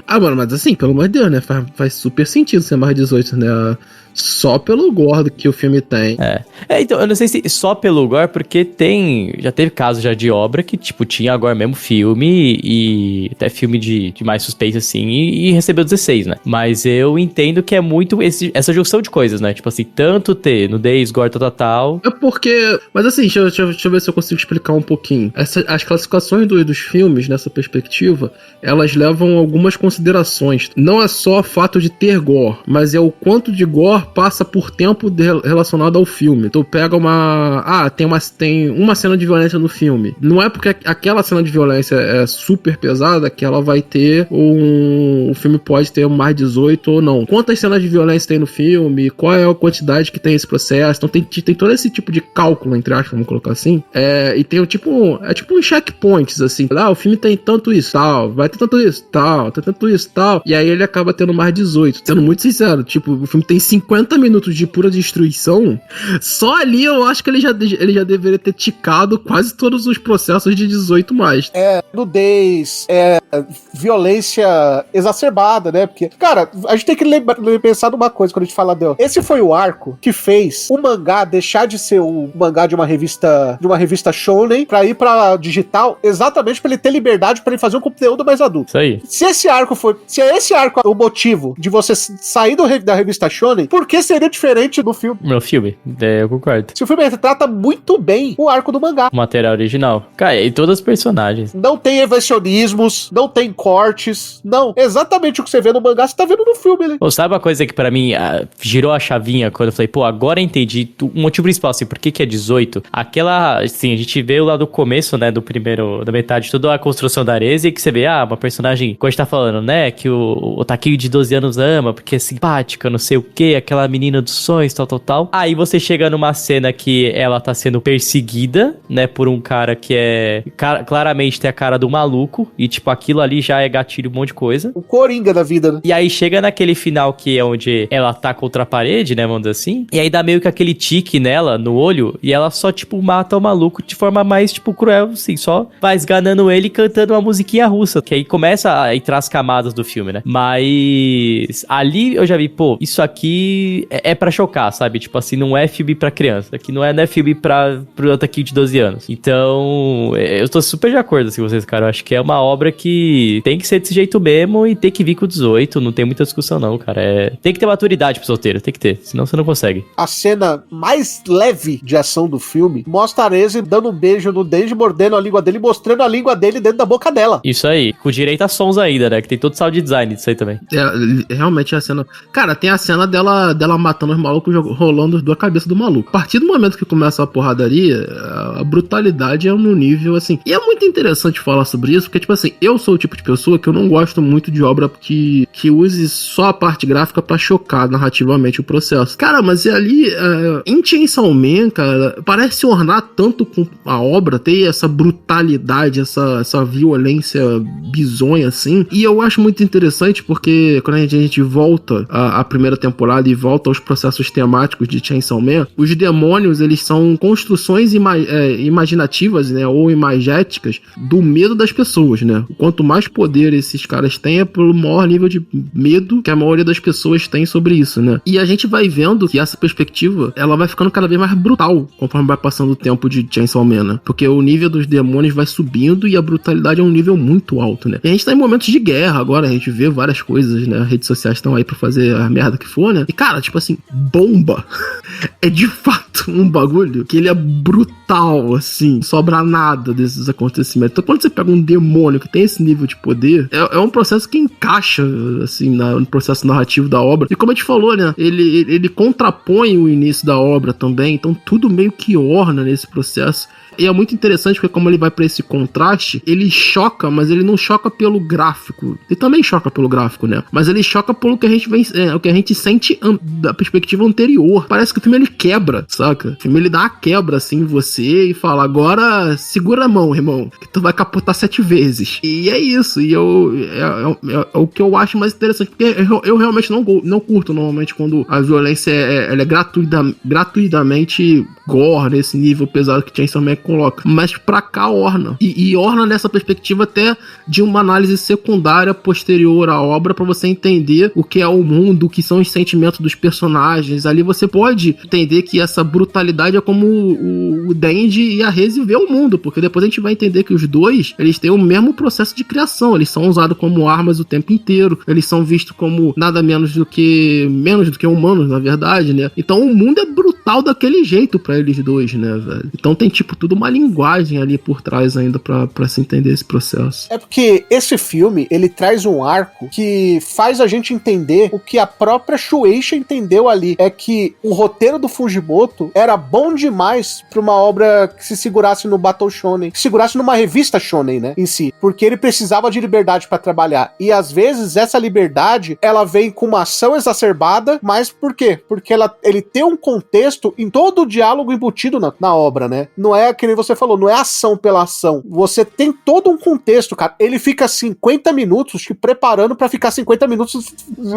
[SPEAKER 3] Mano, mas assim, pelo amor de Deus, né, faz super sentido ser mais 18, né, só pelo gore que o filme tem.
[SPEAKER 2] Então, eu não sei se só pelo gore, porque já teve casos já de obra que, tipo, tinha agora mesmo filme e até filme de mais suspeito, assim, e recebeu 16, né? Mas eu entendo que é muito essa junção de coisas, né? Tipo assim, tanto ter nudez, gore, tal.
[SPEAKER 3] É porque... Mas assim, deixa eu ver se eu consigo explicar um pouquinho. As classificações dos filmes, nessa perspectiva, elas levam algumas considerações. Não é só o fato de ter gore, mas é o quanto de gore passa por tempo relacionado ao filme. Tu pega tem uma cena de violência no filme. Não é porque aquela cena de violência é super pesada que ela vai ter o filme pode ter mais 18 ou não. Quantas cenas de violência tem no filme? Qual é a quantidade que tem esse processo? Então tem todo esse tipo de cálculo, entre aspas, vamos colocar assim. E tem tipo uns checkpoints, assim. O filme tem tanto isso, tal. Vai ter tanto isso, tal. Tem tanto isso, tal. E aí ele acaba tendo mais 18. Sendo muito sincero, tipo, o filme tem 50 minutos de pura destruição, só ali eu acho que ele já deveria ter ticado quase todos os processos de 18 mais.
[SPEAKER 1] Nudez, violência exacerbada, né? Porque, cara, a gente tem que pensar numa coisa quando a gente fala esse foi o arco que fez o mangá deixar de ser um mangá de uma revista shonen pra ir pra digital, exatamente pra ele ter liberdade pra ele fazer um conteúdo mais adulto.
[SPEAKER 2] Isso aí.
[SPEAKER 1] Se é esse arco o motivo de você sair da revista shonen, por que seria diferente do filme?
[SPEAKER 2] No filme, eu concordo.
[SPEAKER 1] Se o filme trata muito bem o arco do mangá.
[SPEAKER 2] O material original. Cara, e todos os personagens.
[SPEAKER 1] Não tem evangelismos, não tem cortes, não. Exatamente o que você vê no mangá, você tá vendo no filme, né?
[SPEAKER 2] Sabe uma coisa que pra mim girou a chavinha quando eu falei, agora eu entendi o motivo principal, assim, por que é 18? Aquela, assim, a gente vê lá do começo, né, da metade, toda a construção da Arese, que você vê, uma personagem, como a gente tá falando, né, que o Taquinho de 12 anos ama, porque é simpática, não sei o que, aquela menina dos sonhos, tal. Aí você chega numa cena que ela tá sendo perseguida, né, por um cara que claramente tem a cara do maluco, e tipo, aquilo ali já é gatilho um monte de coisa.
[SPEAKER 1] O Coringa da vida, né?
[SPEAKER 2] E aí chega naquele final que é onde ela tá contra a parede, né, vamos dizer assim, e aí dá meio que aquele tique nela, no olho, e ela só, tipo, mata o maluco de forma mais, tipo, cruel, assim, só vai esganando ele cantando uma musiquinha russa, que aí começa a entrar as camadas do filme, né? Mas ali eu já vi, isso aqui é pra chocar, sabe? Tipo assim, não é filme pra criança. Aqui não é filme pro Otaku de 12 anos. Então, eu tô super de acordo assim, com vocês, cara. Eu acho que é uma obra que tem que ser desse jeito mesmo e tem que vir com 18. Não tem muita discussão, não, cara. Tem que ter maturidade pro solteiro, tem que ter. Senão você não consegue.
[SPEAKER 1] A cena mais leve de ação do filme mostra a Arese dando um beijo no Denji, mordendo a língua dele, mostrando a língua dele dentro da boca dela.
[SPEAKER 2] Isso aí. Com direito a sons ainda, né? Que tem todo sound design disso aí também.
[SPEAKER 3] Realmente a cena... Cara, tem a cena dela matando os malucos, rolando da cabeça do maluco. A partir do momento que começa a porradaria, a brutalidade é no nível, assim... E é muito interessante falar sobre isso, porque, tipo assim, eu sou o tipo de pessoa que eu não gosto muito de obra que use só a parte gráfica pra chocar narrativamente o processo. Cara, mas ali, em Chainsaw Man, cara, parece ornar tanto com a obra, ter essa brutalidade, essa violência bizonha, assim. E eu acho muito interessante, porque quando a gente volta à primeira temporada e volta aos processos temáticos de Chainsaw Man, os demônios, eles são construções imaginativas, né, ou imagéticas do medo das pessoas, né? Quanto mais poder esses caras têm, é pelo maior nível de medo que a maioria das pessoas tem sobre isso, né? E a gente vai vendo que essa perspectiva, ela vai ficando cada vez mais brutal conforme vai passando o tempo de Chainsaw Man, né? Porque o nível dos demônios vai subindo e a brutalidade é um nível muito alto, né? E a gente tá em momentos de guerra agora, a gente vê várias coisas, né? As redes sociais estão aí pra fazer a merda que for, né? E, cara, tipo assim, bomba é de fato um bagulho que ele é brutal, assim, não sobra nada desses acontecimentos. Então, quando você pega um demônio que tem esse nível de poder, é um processo que encaixa, assim, no processo narrativo da obra. E como a gente falou, né? Ele contrapõe o início da obra também, então tudo meio que orna nesse processo. E é muito interessante porque como ele vai pra esse contraste, ele choca, mas ele não choca pelo gráfico. Ele também choca pelo gráfico, né? Mas ele choca pelo que a gente vem, o que a gente sente da perspectiva anterior. Parece que o filme ele quebra, saca? O filme ele dá uma quebra assim em você e fala, agora segura a mão, irmão, que tu vai capotar 7 vezes. E é isso, e é o que eu acho mais interessante, porque eu realmente não curto normalmente quando a violência ela é gratuitamente gore, nesse nível pesado que Chainsaw Man coloca, mas pra cá orna, e orna nessa perspectiva até de uma análise secundária posterior à obra, pra você entender o que é o mundo, o que são os sentimentos dos personagens. Ali você pode entender que essa brutalidade é como o Denji e a Reze vê o mundo, porque depois a gente vai entender que os dois, eles têm o mesmo processo de criação, eles são usados como armas o tempo inteiro, eles são vistos como nada menos do que humanos, na verdade, né? Então o mundo é brutal daquele jeito pra eles dois, né, velho? Então tem, tipo, tudo uma linguagem ali por trás ainda pra se entender esse processo.
[SPEAKER 1] É porque esse filme, ele traz um arco que faz a gente entender o que a própria Shueisha entendeu ali, é que o roteiro do Fujimoto era bom demais pra uma obra que se segurasse no Battle Shonen, que segurasse numa revista Shonen, né, em si, porque ele precisava de liberdade pra trabalhar, e às vezes essa liberdade, ela vem com uma ação exacerbada, mas por quê? Porque ele tem um contexto em todo o diálogo embutido na obra, né, não é, que nem você falou, não é ação pela ação, você tem todo um contexto, cara, ele fica 50 minutos te preparando pra ficar 50 minutos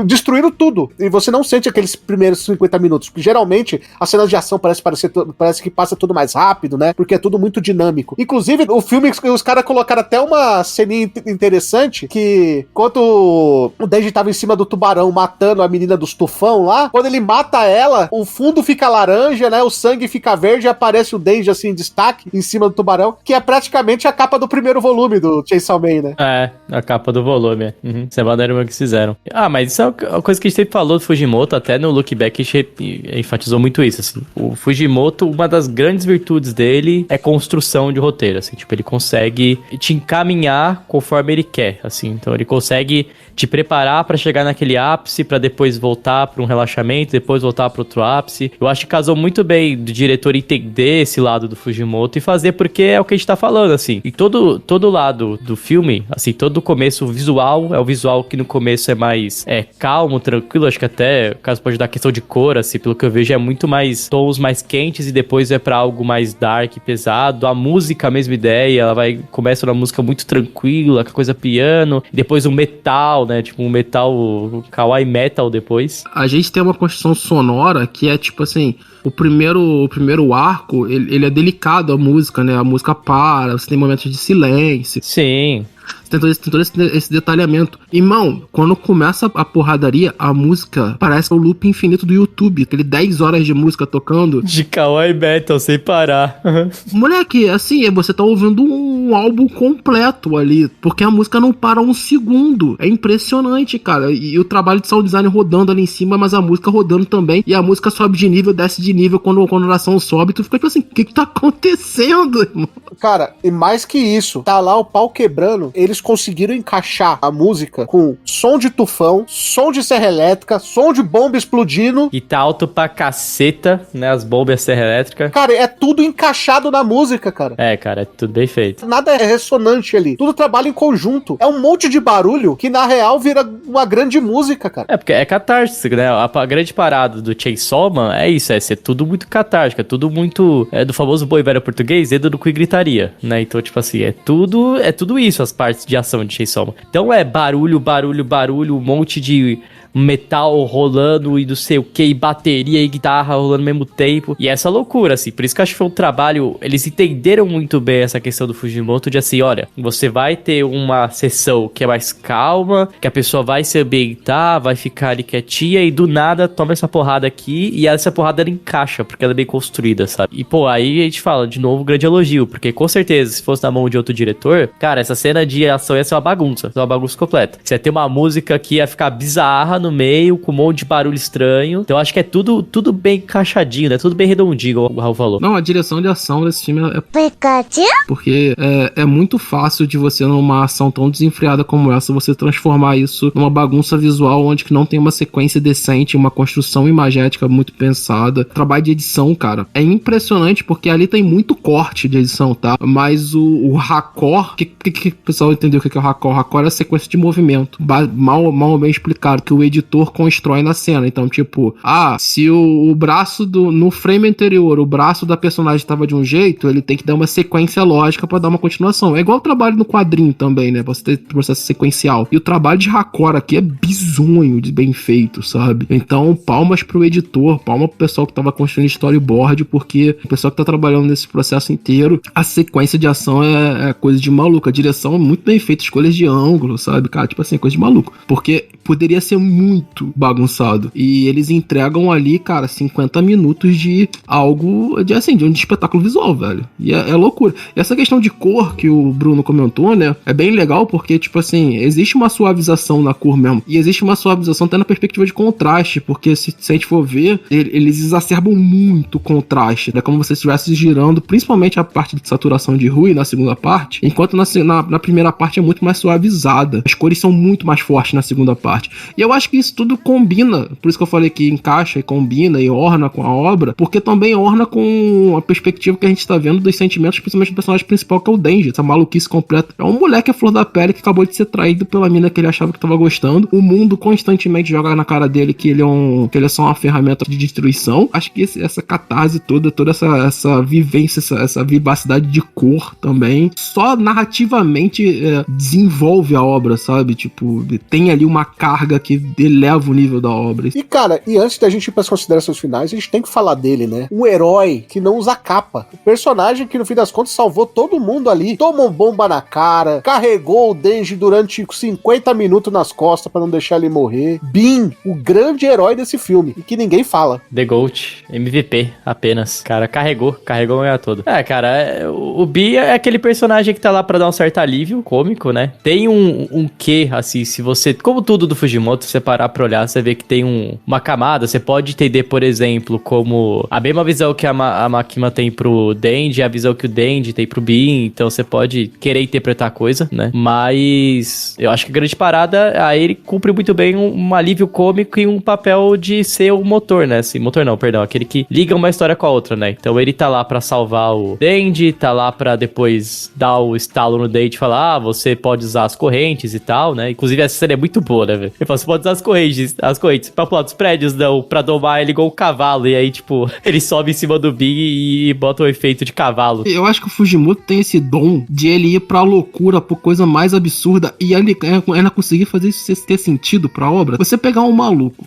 [SPEAKER 1] destruindo tudo, e você não sente aqueles primeiros 50 minutos, porque geralmente as cenas de ação parece que passa tudo mais rápido, né, porque é tudo muito dinâmico. Inclusive, o filme, os caras colocaram até uma ceninha interessante, que quando o Denji tava em cima do tubarão matando a menina dos tufão lá, quando ele mata ela, o fundo fica laranja, né, o sangue fica verde e aparece o Denji assim em destaque em cima do tubarão, que é praticamente a capa do primeiro volume do Chainsaw Man, né?
[SPEAKER 2] É, a capa do volume. Uhum. Isso é maneiro que fizeram. Ah, mas isso é uma coisa que a gente sempre falou do Fujimoto, até no Look Back a gente enfatizou muito isso, assim. O Fujimoto, uma das grandes virtudes dele é construção de roteiro, assim, tipo, ele consegue te encaminhar conforme ele quer, assim, então ele consegue te preparar pra chegar naquele ápice, pra depois voltar pra um relaxamento, depois voltar pra outro ápice. Eu acho que casou muito bem do diretor entender esse lado do Fujimoto e fazer, porque é o que a gente tá falando, assim. E todo lado do filme, assim, todo o começo, o visual, é o visual que no começo é mais calmo, tranquilo, acho que até, caso pode dar questão de cor, assim, pelo que eu vejo, é muito mais tons mais quentes e depois é pra algo mais dark, pesado. A música, a mesma ideia, ela começa uma música muito tranquila, com a coisa piano, e depois um metal, né, tipo um metal, kawaii metal depois.
[SPEAKER 3] A gente tem uma construção sonora que é tipo assim, o primeiro arco, ele é delicado, a música, né, a música para, você tem momentos de silêncio.
[SPEAKER 2] Sim.
[SPEAKER 3] Tem todo esse detalhamento. Irmão, quando começa a porradaria, a música parece o loop infinito do YouTube. Aquele 10 horas de música tocando.
[SPEAKER 2] De kawaii metal, sem parar. Uhum.
[SPEAKER 3] Moleque, assim, você tá ouvindo um álbum completo ali. Porque a música não para um segundo. É impressionante, cara. E o trabalho de sound design rodando ali em cima, mas a música rodando também. E a música sobe de nível, desce de nível. Quando a oração sobe, tu fica tipo assim, o que tá acontecendo, irmão?
[SPEAKER 1] Cara, e mais que isso, tá lá o pau quebrando, eles conseguiram encaixar a música com som de tufão, som de serra elétrica, som de bomba explodindo.
[SPEAKER 2] E tá alto pra caceta, né, as bombas serra elétrica.
[SPEAKER 1] Cara, é tudo encaixado na música, cara.
[SPEAKER 2] É, cara, é tudo bem feito.
[SPEAKER 1] Nada é ressonante ali. Tudo trabalha em conjunto. É um monte de barulho que, na real, vira uma grande música, cara.
[SPEAKER 2] É, porque é catártico, né? A grande parada do Chainsaw Man é isso, é ser tudo muito catártico, é tudo muito... É do famoso boi velho português, dedo no cu e gritaria, né? Então, tipo assim, é tudo isso, as partes de ação de Chainsaw Man. Então é barulho, um monte de metal rolando e não sei o que, e bateria e guitarra rolando ao mesmo tempo. E essa loucura, assim. Por isso que eu acho que foi um trabalho... Eles entenderam muito bem essa questão do Fujimoto de assim, olha, você vai ter uma sessão que é mais calma, que a pessoa vai se ambientar, vai ficar ali quietinha e do nada toma essa porrada aqui e essa porrada ela encaixa, porque ela é bem construída, sabe? E pô, aí a gente fala, de novo, um grande elogio, porque com certeza, se fosse na mão de outro diretor, cara, essa cena de ação ia ser uma bagunça completa. Você ia ter uma música que ia ficar bizarra no meio, com um monte de barulho estranho. Então acho que é tudo bem encaixadinho, né? Tudo bem redondinho, como o Raul falou.
[SPEAKER 3] Não, a direção de ação desse filme é... Porque é muito fácil de você, numa ação tão desenfreada como essa, você transformar isso numa bagunça visual onde que não tem uma sequência decente, uma construção imagética muito pensada. Trabalho de edição, cara, é impressionante porque ali tem muito corte de edição, tá? Mas o raccord, que o pessoal entendeu o que é o raccord? O raccord é a sequência de movimento. Mal bem explicado, que o editor editor constrói na cena. Então, tipo, se o braço no frame anterior, o braço da personagem estava de um jeito, ele tem que dar uma sequência lógica pra dar uma continuação. É igual o trabalho no quadrinho também, né? Você tem processo sequencial. E o trabalho de Hakora aqui é bizonho de bem feito, sabe? Então, palmas pro editor, palma pro pessoal que tava construindo storyboard, porque o pessoal que tá trabalhando nesse processo inteiro, a sequência de ação é coisa de maluco. A direção é muito bem feita, escolhas de ângulo, sabe? Cara, tipo assim, coisa de maluco. Porque poderia ser muito bagunçado. E eles entregam ali, cara, 50 minutos de algo, de um espetáculo visual, velho. E é loucura. E essa questão de cor que o Bruno comentou, né? É bem legal porque, tipo assim, existe uma suavização na cor mesmo. E existe uma suavização até na perspectiva de contraste, porque se a gente for ver, eles exacerbam muito o contraste. É como se você estivesse girando, principalmente a parte de saturação de Rui na segunda parte, enquanto na primeira parte é muito mais suavizada. As cores são muito mais fortes na segunda parte. E eu acho que isso tudo combina, por isso que eu falei que encaixa e combina e orna com a obra, porque também orna com a perspectiva que a gente tá vendo dos sentimentos, principalmente do personagem principal, que é o Denji, essa maluquice completa. É um moleque à flor da pele que acabou de ser traído pela mina que ele achava que tava gostando. O mundo constantemente joga na cara dele que ele é só uma ferramenta de destruição. Acho que essa catarse toda essa vivência, essa vivacidade de cor também, só narrativamente desenvolve a obra, sabe? Tipo, tem ali uma carga que eleva o nível da obra.
[SPEAKER 1] E cara, antes da gente ir pras considerações finais, a gente tem que falar dele, né? Um herói que não usa capa. O personagem que no fim das contas salvou todo mundo ali. Tomou bomba na cara, carregou o Denji durante 50 minutos nas costas pra não deixar ele morrer. Bin, o grande herói desse filme. E que ninguém fala.
[SPEAKER 2] The GOAT, MVP apenas. Cara, carregou a manhã toda. Cara, o Bin é aquele personagem que tá lá pra dar um certo alívio cômico, né? Tem um quê, assim, se você... Como tudo do Fujimoto, se você parar pra olhar, você vê que tem uma camada. Você pode entender, por exemplo, como a mesma visão que a Makima tem pro Denji, a visão que o Denji tem pro Bin. Então você pode querer interpretar a coisa, né? Mas eu acho que a grande parada, aí ele cumpre muito bem um alívio cômico e um papel de ser o motor, né? Assim, motor não, perdão, aquele que liga uma história com a outra, né? Então ele tá lá pra salvar o Denji, tá lá pra depois dar o estalo no Denji e falar, você pode usar as correntes e tal, né? Inclusive essa cena é muito boa, né, velho? Ele fala, você pode usar as correntes pra pular dos prédios, não, pra domar ele igual um cavalo, e aí, tipo, ele sobe em cima do Big e bota o efeito de cavalo.
[SPEAKER 3] Eu acho que o Fujimoto tem esse dom de ele ir pra loucura, por coisa mais absurda, e ele ainda conseguir fazer isso ter sentido pra obra. Você pegar um maluco,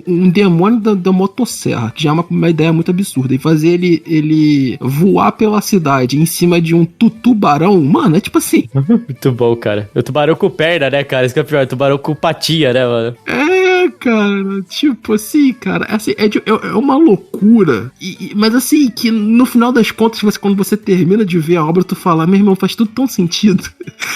[SPEAKER 3] um demônio da motosserra, que já é uma ideia muito absurda, e fazer ele voar pela cidade em cima de um tubarão, mano, é tipo assim...
[SPEAKER 2] Muito bom, cara. O tubarão com perna, né, cara? Isso que é pior, o tubarão com patinha, né, mano?
[SPEAKER 3] Cara, tipo assim, cara, assim, é uma loucura, mas assim, que no final das contas, quando você termina de ver a obra, tu fala, meu irmão, faz tudo tão sentido.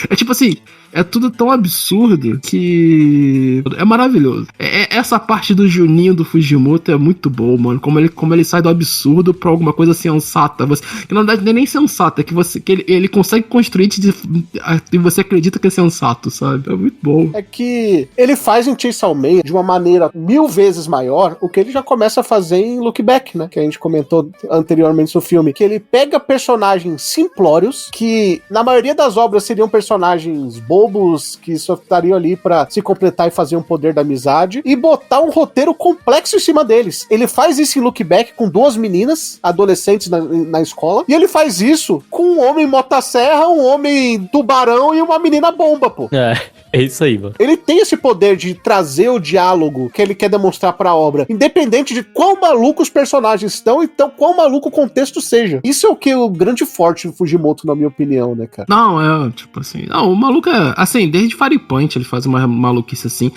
[SPEAKER 3] É tipo assim, é tudo tão absurdo que é maravilhoso. Essa parte do Juninho do Fujimoto é muito boa, mano. Como ele sai do absurdo pra alguma coisa sensata. Que na verdade não é nem sensata, é que ele consegue construir e você acredita que é sensato, sabe? É muito bom.
[SPEAKER 1] É que ele faz em Chainsaw Man de uma maneira 1000 vezes maior o que ele já começa a fazer em Look Back, né? Que a gente comentou anteriormente no filme. Que ele pega personagens simplórios, que na maioria das obras seriam personagens bobos, que só estariam ali pra se completar e fazer um poder da amizade, e botar um roteiro complexo em cima deles. Ele faz isso em Look Back com 2 meninas, adolescentes na escola, e ele faz isso com um homem motosserra, um homem tubarão e uma menina bomba, pô.
[SPEAKER 2] É isso aí, mano.
[SPEAKER 1] Ele tem esse poder de trazer o diálogo que ele quer demonstrar pra obra, independente de quão maluco os personagens estão, então quão maluco o contexto seja. Isso é o que o grande forte do Fujimoto, na minha opinião, né, cara?
[SPEAKER 3] Não, tipo assim... Não, o maluco é... Assim, desde Fire Punch ele faz uma maluquice assim.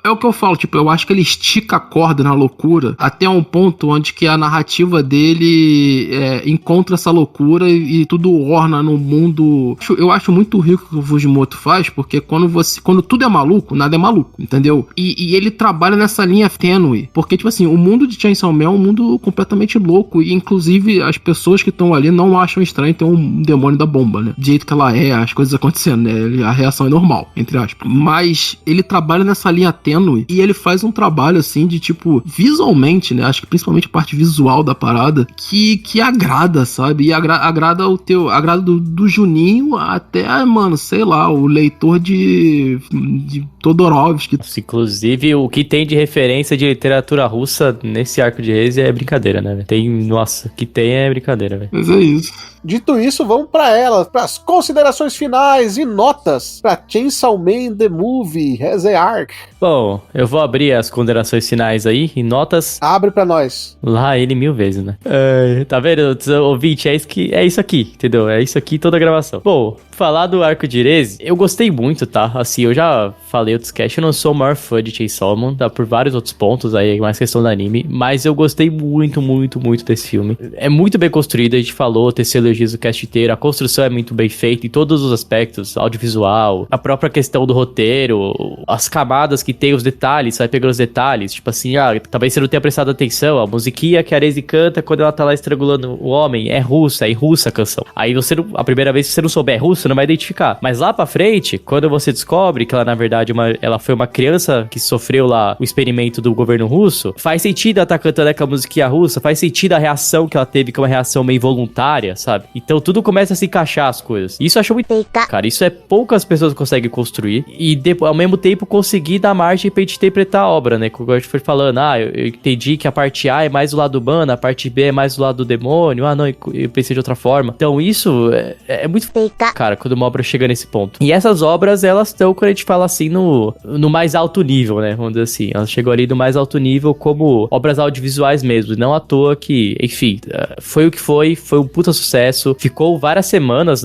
[SPEAKER 3] É o que eu falo, tipo, eu acho que ele estica a corda na loucura até um ponto onde que a narrativa dele encontra essa loucura e tudo orna no mundo... Eu acho muito rico o que o Fujimoto faz, porque quando tudo é maluco, nada é maluco, entendeu? E ele trabalha nessa linha tênue, porque, tipo assim, o mundo de Chainsaw Man é um mundo completamente louco, e inclusive as pessoas que estão ali não acham estranho ter um demônio da bomba, né? Do jeito que ela é, as coisas acontecendo, né? A reação é normal, entre aspas. Mas ele trabalha nessa linha tênue, e ele faz um trabalho, assim, de, tipo, visualmente, né? Acho que principalmente a parte visual da parada, que agrada, sabe? E agrada do Juninho até, mano, sei lá, o leitor de Todorovsky.
[SPEAKER 2] Inclusive, Inclusive, o que tem de referência de literatura russa nesse arco de Reis é brincadeira, né, velho? Nossa, o que tem é brincadeira, velho.
[SPEAKER 3] Mas é isso.
[SPEAKER 1] Dito isso, vamos para elas, para as considerações finais e notas para Chainsaw Man The Movie, ReZeArch.
[SPEAKER 2] Bom, eu vou abrir as considerações finais aí e notas.
[SPEAKER 1] Abre para nós.
[SPEAKER 2] Lá ele 1000 vezes, né? Tá vendo, ouvinte? É isso aqui, entendeu? É isso aqui toda a gravação. Bom, falar do arco de Erez, eu gostei muito, tá? Assim, eu já falei outros cast, eu não sou o maior fã de Chainsaw Man, tá? Por vários outros pontos aí, mais questão do anime, mas eu gostei muito, muito, muito desse filme. É muito bem construído, a gente falou, terceiro elogios do cast inteiro, a construção é muito bem feita em todos os aspectos, audiovisual, a própria questão do roteiro, as camadas que tem, os detalhes, você vai pegando os detalhes, tipo assim, talvez você não tenha prestado atenção, a musiquinha que a Arezzi canta quando ela tá lá estrangulando o homem, é em russa a canção. Aí você, a primeira vez que você não souber russo, não vai identificar. Mas lá pra frente, quando você descobre que ela, na verdade, ela foi uma criança que sofreu lá o experimento do governo russo, faz sentido ela tá cantando aquela musiquinha russa, faz sentido a reação que ela teve, que é uma reação meio voluntária, sabe? Então tudo começa a se encaixar as coisas. Isso eu acho muito... Cara, isso é poucas pessoas conseguem construir e ao mesmo tempo conseguir dar margem pra gente interpretar a obra, né? Como a gente foi falando, eu entendi que a parte A é mais do lado humano, a parte B é mais do lado do demônio, não, eu pensei de outra forma. Então isso é muito... Cara, quando uma obra chega nesse ponto. E essas obras, elas estão, quando a gente fala assim, no mais alto nível, né? Vamos dizer assim, elas chegam ali no mais alto nível como obras audiovisuais mesmo. Não à toa que, enfim, foi o que foi um puta sucesso. Ficou várias semanas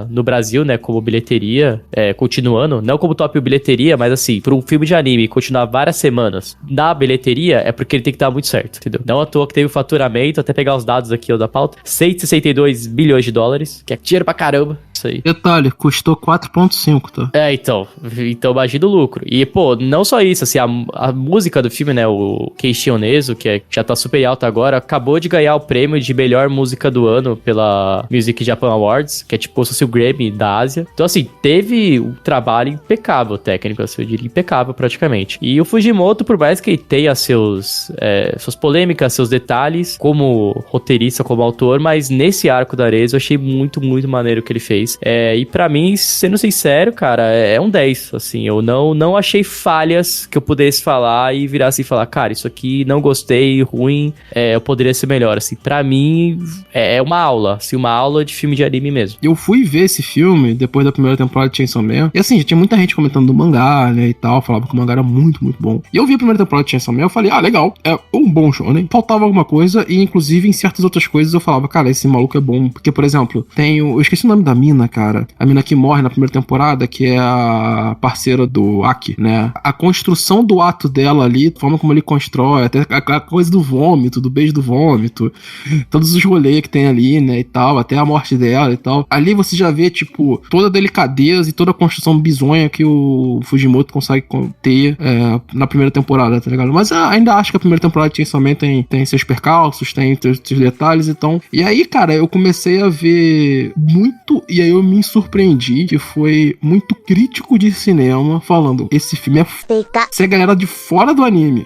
[SPEAKER 2] no Brasil, né? Como bilheteria, continuando. Não como top bilheteria, mas assim, para um filme de anime continuar várias semanas na bilheteria, é porque ele tem que estar muito certo, entendeu? Não à toa que teve o faturamento, até pegar os dados aqui da pauta, 162 bilhões de dólares, que é dinheiro pra caramba. Isso aí.
[SPEAKER 3] Detalhe, custou 4,5, tá?
[SPEAKER 2] Então imagina o lucro. E, pô, não só isso, assim, a música do filme, né, o Keiichi Onezu, que já tá super alta agora, acabou de ganhar o prêmio de melhor música do ano pela Music Japan Awards, que é tipo o Grammy da Ásia. Então, assim, teve um trabalho impecável técnico, assim, eu diria impecável praticamente. E o Fujimoto, por mais que tenha suas polêmicas, seus detalhes, como roteirista, como autor, mas nesse arco da Arezzo eu achei muito, muito maneiro o que ele fez. E pra mim, sendo sincero, cara, é um 10, assim, eu não achei falhas que eu pudesse falar e virar assim e falar, cara, isso aqui não gostei, ruim, eu poderia ser melhor, assim, pra mim é uma aula, assim, uma aula de filme de anime mesmo.
[SPEAKER 3] Eu fui ver esse filme depois da primeira temporada de Chainsaw Man, e assim, já tinha muita gente comentando do mangá, né, e tal, falava que o mangá era muito, muito bom. E eu vi a primeira temporada de Chainsaw Man, eu falei, legal, é um bom shonen, faltava alguma coisa, e inclusive em certas outras coisas eu falava, cara, esse maluco é bom, porque, por exemplo, eu esqueci o nome da mina, cara, a mina que morre na primeira temporada, que é a parceira do Aki, né, a construção do ato dela ali, a forma como ele constrói, até a coisa do vômito, do beijo do vômito, todos os rolês que tem ali, né, e tal, até a morte dela e tal, ali você já vê, tipo, toda a delicadeza e toda a construção bizonha que o Fujimoto consegue ter na primeira temporada, tá ligado? Mas ainda acho que a primeira temporada de Chainsaw Man tem seus percalços, tem seus detalhes, então, e aí, cara, eu comecei a ver muito, e aí eu me surpreendi, que foi muito crítico de cinema, falando, esse filme é se a galera de fora do anime,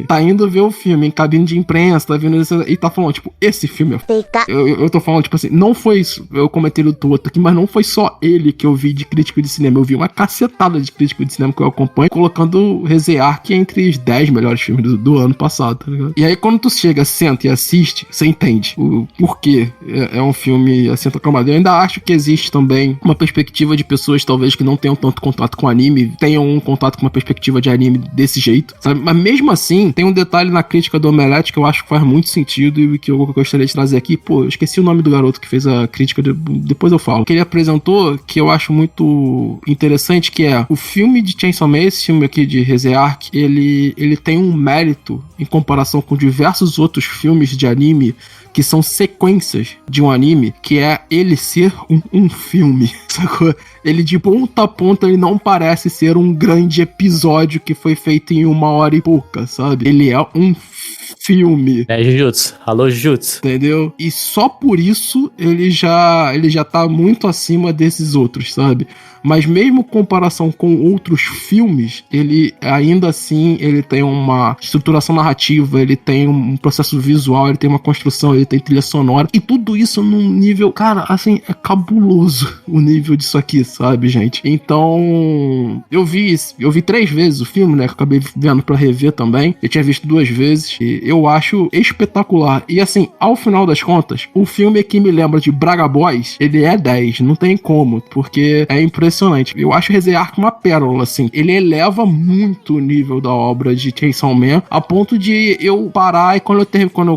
[SPEAKER 3] tá indo ver o filme em cabine de imprensa, tá vendo isso, e tá falando, tipo, esse filme é eu tô falando, tipo assim, não foi isso, eu comentei o outro aqui, mas não foi só ele que eu vi de crítico de cinema, eu vi uma cacetada de crítico de cinema que eu acompanho, colocando o ReZeArch entre os 10 melhores filmes do ano passado, tá ligado? E aí quando tu chega, senta e assiste, você entende o porquê é um filme assim, aclamado. Eu ainda acho que existe também uma perspectiva de pessoas talvez que não tenham tanto contato com anime, tenham um contato com uma perspectiva de anime desse jeito, sabe? Mas mesmo assim, tem um detalhe na crítica do Omelete que eu acho que faz muito sentido e que eu gostaria de trazer aqui. Pô, eu esqueci o nome do garoto que fez a crítica, depois eu falo. Que ele apresentou, que eu acho muito interessante, que é o filme de Chainsaw Man, esse filme aqui de ReZeArch, ele tem um mérito em comparação com diversos outros filmes de anime que são sequências de um anime, que é ele ser um filme, sacou? Ele de ponta a ponta, ele não parece ser um grande episódio que foi feito em 1h e pouca, sabe? Ele é um filme.
[SPEAKER 2] Jujutsu. Alô, Jujutsu.
[SPEAKER 3] Entendeu? E só por isso ele já tá muito acima desses outros, sabe? mas mesmo em comparação com outros filmes, ele ainda assim, ele tem uma estruturação narrativa, ele tem um processo visual, ele tem uma construção, ele tem trilha sonora, e tudo isso num nível, cara, assim, é cabuloso o nível disso aqui, sabe, gente? Então, eu vi 3 vezes o filme, né, que eu acabei vendo pra rever também, eu tinha visto 2 vezes, e eu acho espetacular, e assim, ao final das contas, o filme que me lembra de Braga Boys, ele é 10, não tem como, porque é impressionante. Eu acho Rise Arc uma pérola, assim, ele eleva muito o nível da obra de Chainsaw Man, a ponto de eu parar e quando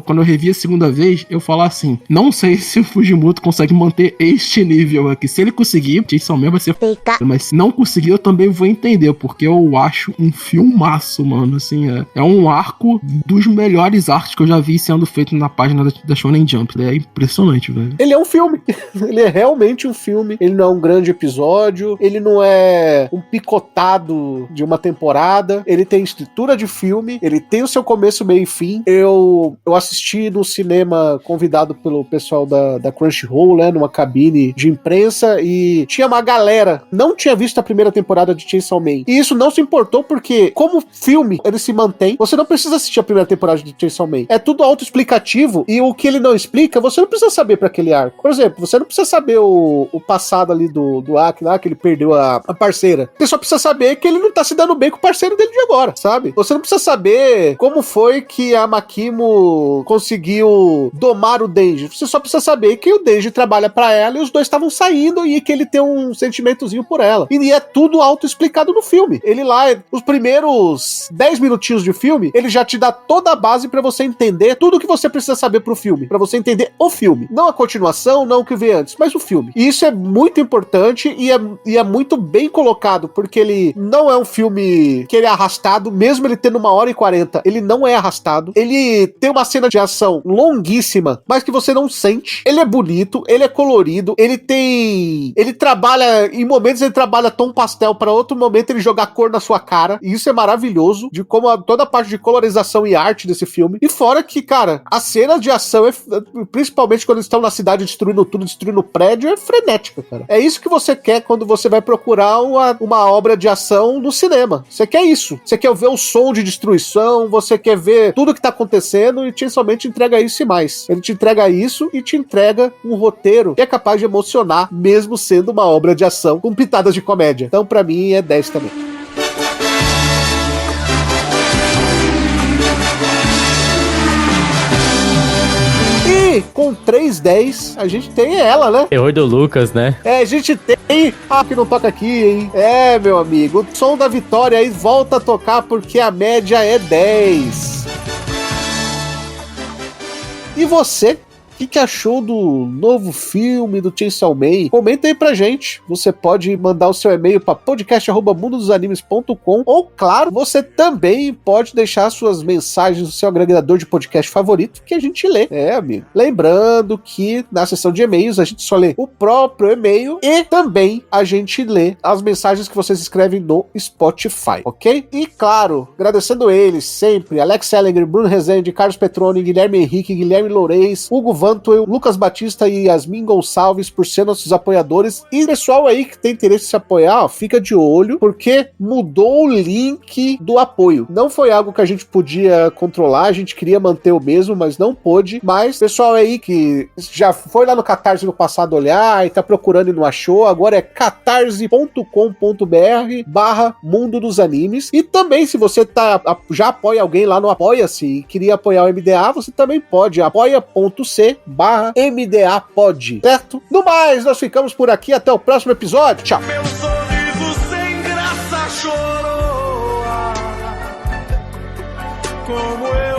[SPEAKER 3] eu revi a segunda vez, eu falar assim, não sei se o Fujimoto consegue manter este nível aqui. Se ele conseguir, Chainsaw Man vai ser mas se não conseguir, eu também vou entender, porque eu acho um filmaço, mano, assim, é um arco dos melhores arcos que eu já vi sendo feito na página da Shonen Jump. Ele é impressionante, velho.
[SPEAKER 1] Ele é um filme. Ele é realmente um filme. Ele não é um grande episódio. Ele não é um picotado de uma temporada. Ele tem estrutura de filme. Ele tem o seu começo, meio e fim. Eu assisti no cinema, convidado pelo pessoal da Crunchyroll, né, numa cabine de imprensa, e tinha uma galera não tinha visto a primeira temporada de Chainsaw Man. E isso não se importou porque, como filme, ele se mantém. Você não precisa assistir a primeira temporada de Chainsaw Man. É tudo autoexplicativo, e o que ele não explica, você não precisa saber pra aquele arco. Por exemplo, você não precisa saber o passado ali do Aki lá, que ele perdeu a parceira. Você só precisa saber que ele não tá se dando bem com o parceiro dele de agora, sabe? Você não precisa saber como foi que a Makimo conseguiu domar o Denji. Você só precisa saber que o Denji trabalha pra ela e os dois estavam saindo e que ele tem um sentimentozinho por ela. E é tudo autoexplicado no filme. Ele lá, os primeiros 10 minutinhos de filme, ele já te dá toda a base pra você entender tudo que você precisa saber pro filme, pra você entender o filme. Não a continuação, não o que vem antes, mas o filme. E isso é muito importante e é muito bem colocado, porque ele não é um filme que ele é arrastado, mesmo ele tendo 1h40, ele não é arrastado. Ele tem uma cena de ação longuíssima, mas que você não sente. Ele é bonito, ele é colorido, ele trabalha, em momentos ele trabalha tom pastel, para outro momento ele joga cor na sua cara, e isso é maravilhoso, de como toda a parte de colorização e arte desse filme. E fora que, cara, a cena de ação, principalmente quando eles estão na cidade destruindo tudo, destruindo o prédio, é frenética, cara. É isso que você quer quando você vai procurar uma obra de ação no cinema. Você quer isso. Você quer ver o som de destruição, você quer ver tudo que tá acontecendo, e Chainsaw Man te entrega isso e mais. Ele te entrega isso e te entrega um roteiro que é capaz de emocionar, mesmo sendo uma obra de ação com pitadas de comédia. Então, pra mim, é 10 também. E com 3/10, a gente tem ela, né?
[SPEAKER 2] Terror do Lucas, né?
[SPEAKER 1] É, a gente tem... Ah, que não toca aqui, hein? É, meu amigo, o som da vitória aí volta a tocar porque a média é 10. E você? O que achou do novo filme do Chainsaw Man? Comenta aí pra gente. Você pode mandar o seu e-mail para podcast@mundodosanimes.com, ou, claro, você também pode deixar suas mensagens no seu agregador de podcast favorito, que a gente lê. É, amigo. Lembrando que na seção de e-mails a gente só lê o próprio e-mail e também a gente lê as mensagens que vocês escrevem no Spotify, ok? E, claro, agradecendo eles sempre: Alex Ellinger, Bruno Rezende, Carlos Petroni, Guilherme Henrique, Guilherme Loureis, Hugo Vantuel, Lucas Batista e Yasmin Gonçalves por ser nossos apoiadores. E pessoal aí que tem interesse em se apoiar, ó, fica de olho, porque mudou o link do apoio. Não foi algo que a gente podia controlar, a gente queria manter o mesmo, mas não pôde. Mas pessoal aí que já foi lá no Catarse no passado olhar e tá procurando e não achou, agora é catarse.com.br/Mundo dos Animes. E também, se você já apoia alguém lá no Apoia-se e queria apoiar o MDA, você também pode, apoia.c/MDApod, certo? No mais, nós ficamos por aqui, até o próximo episódio, tchau!
[SPEAKER 4] Meu sorriso sem graça chorou, como eu